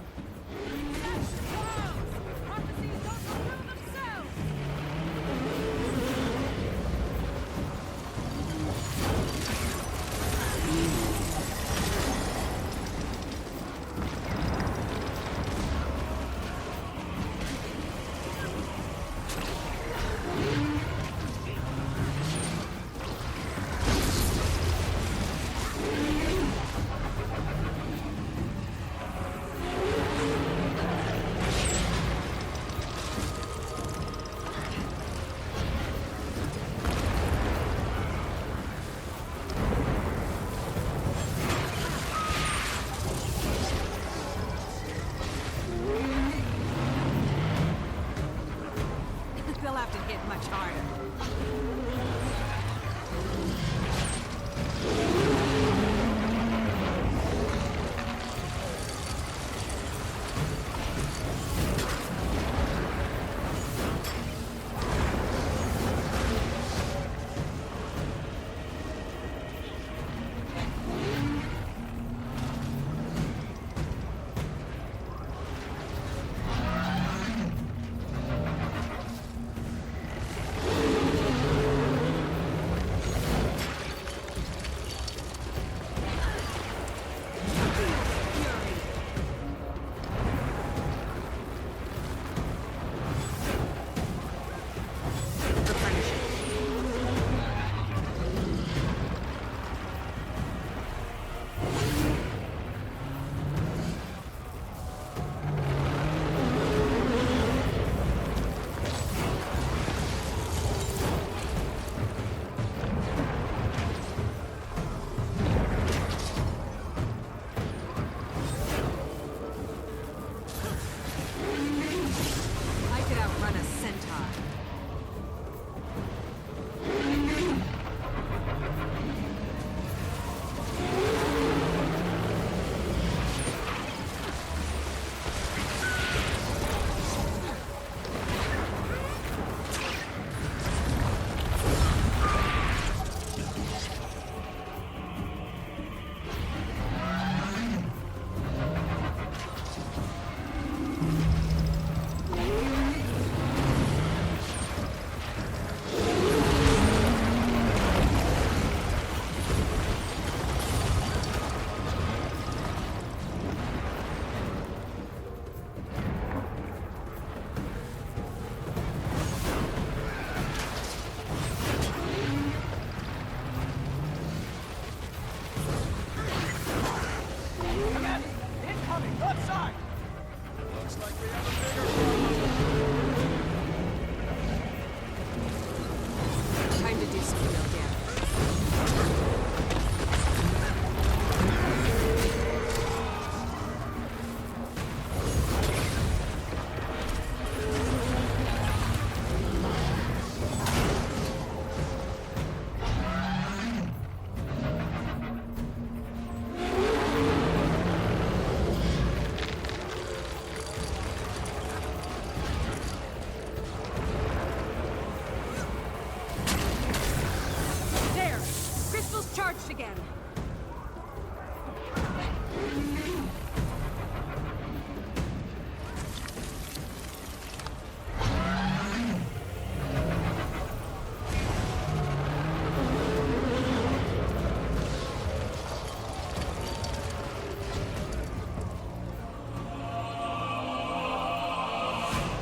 Dragon. Again.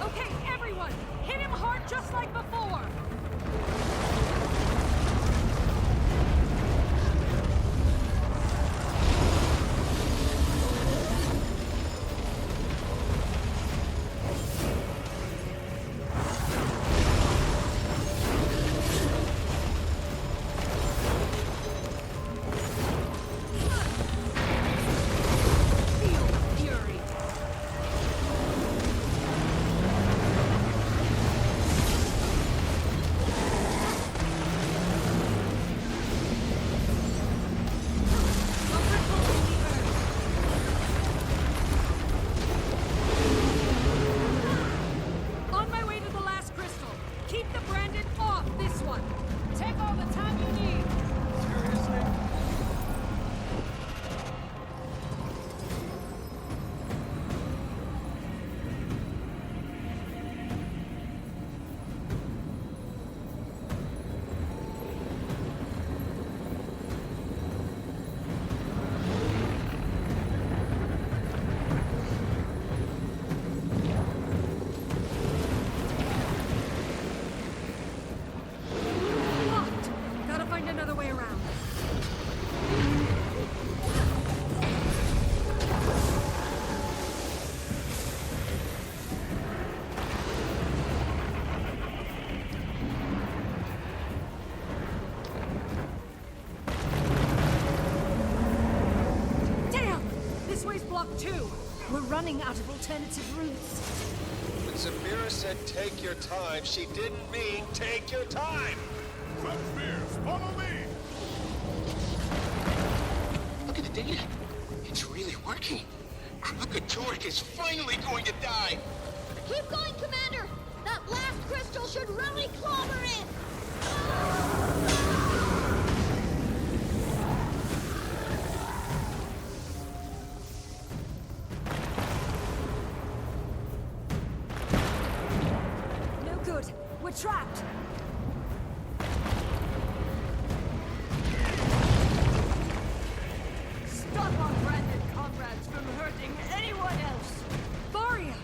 Okay, everyone, hit him hard just like before. Block 2. We're running out of alternative routes. Sapira said take your time. She didn't mean take your time! Flat Spears, follow me! Look at the data. It's really working. Kralkatorrik is finally going to die! Keep going, Commander! That last crystal should really clobber it! No good. We're trapped. Stop our branded comrades from hurting anyone else! Varia!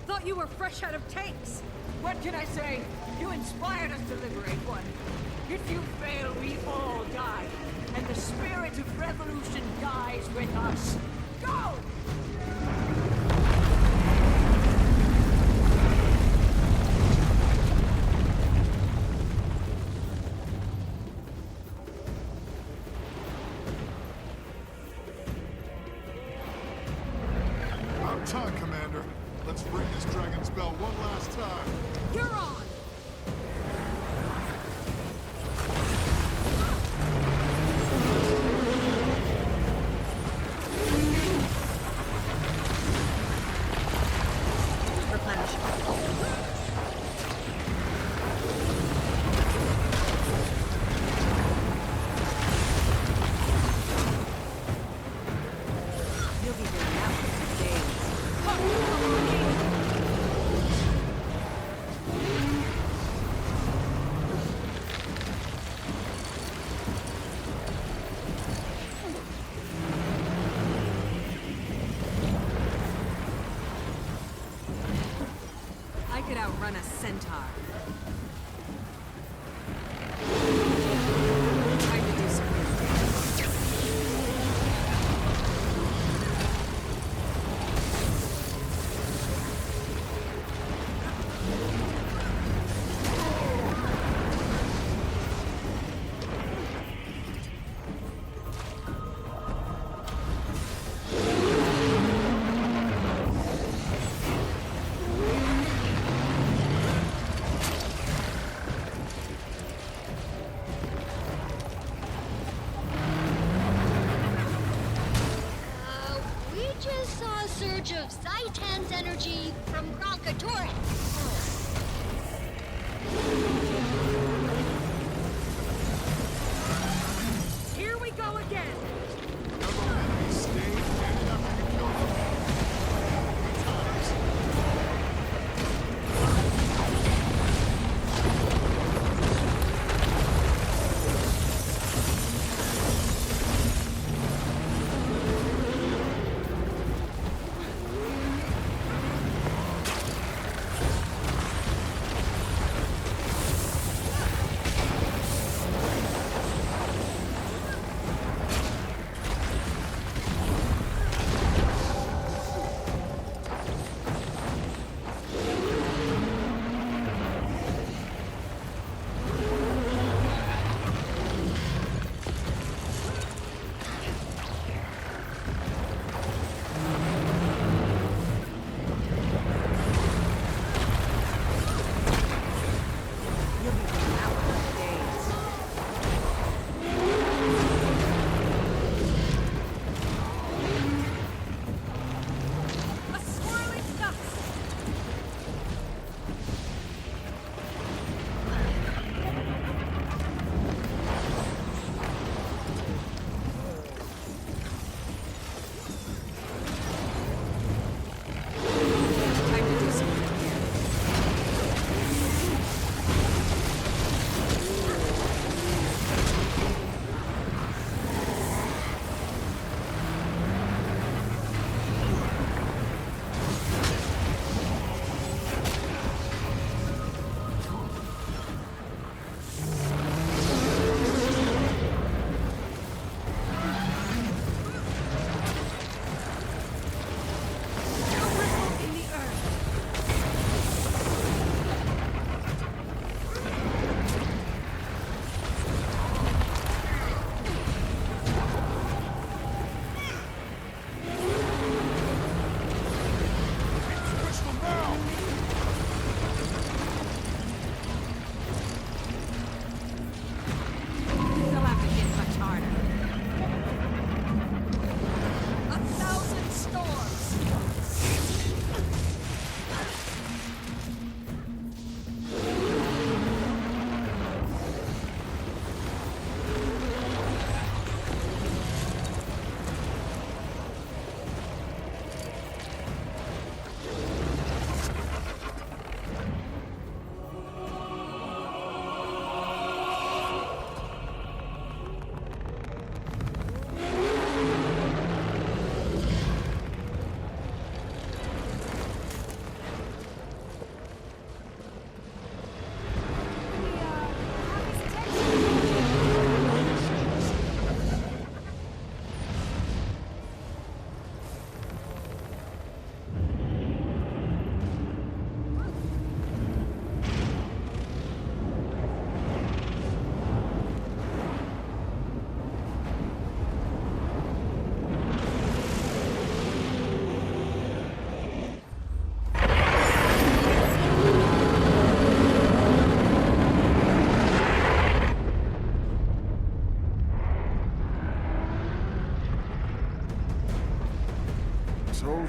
Thought you were fresh out of tanks! What can I say? You inspired us to liberate one. If you fail, we all die. And the spirit of revolution dies with us. Go! About time, Commander. Let's ring this dragon's bell one last time. You're on! You'll be doing that for days. I could outrun a centaur. Time to do some real damage. We just saw a surge of Zaitan's energy from Kralkatorrik. Here we go again!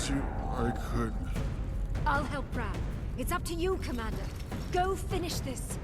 promise you I could. I'll help Brown. It's up to you, Commander. Go finish this.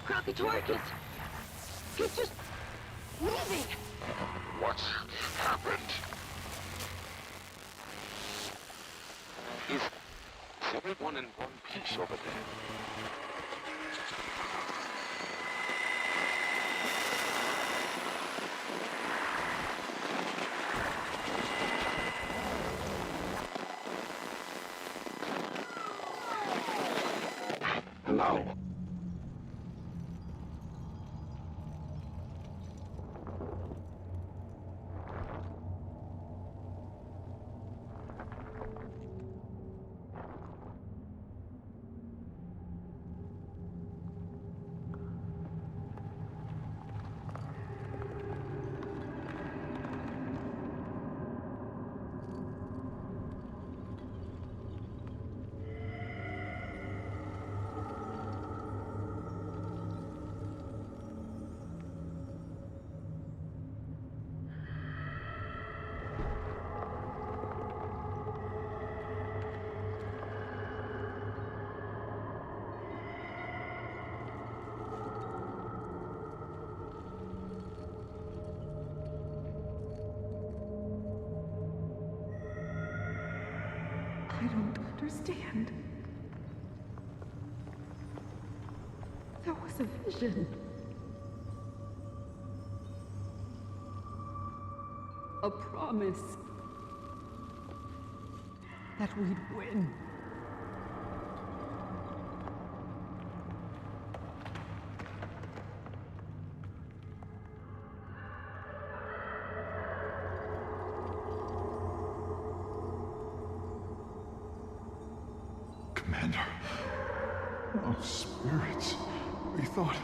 Kralkatork he's just leaving. What happened? Is everyone in one piece over there? Hello? I don't understand. There was a vision. A promise that we'd win. Commander. Oh, spirits. We thought...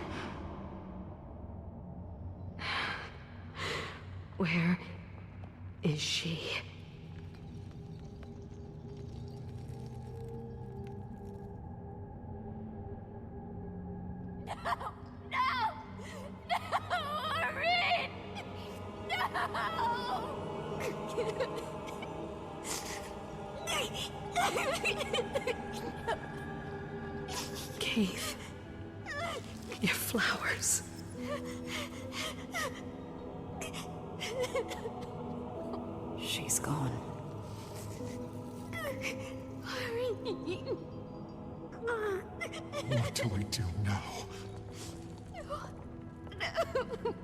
Where is she? Keith, your flowers. She's gone. What do we do now? No.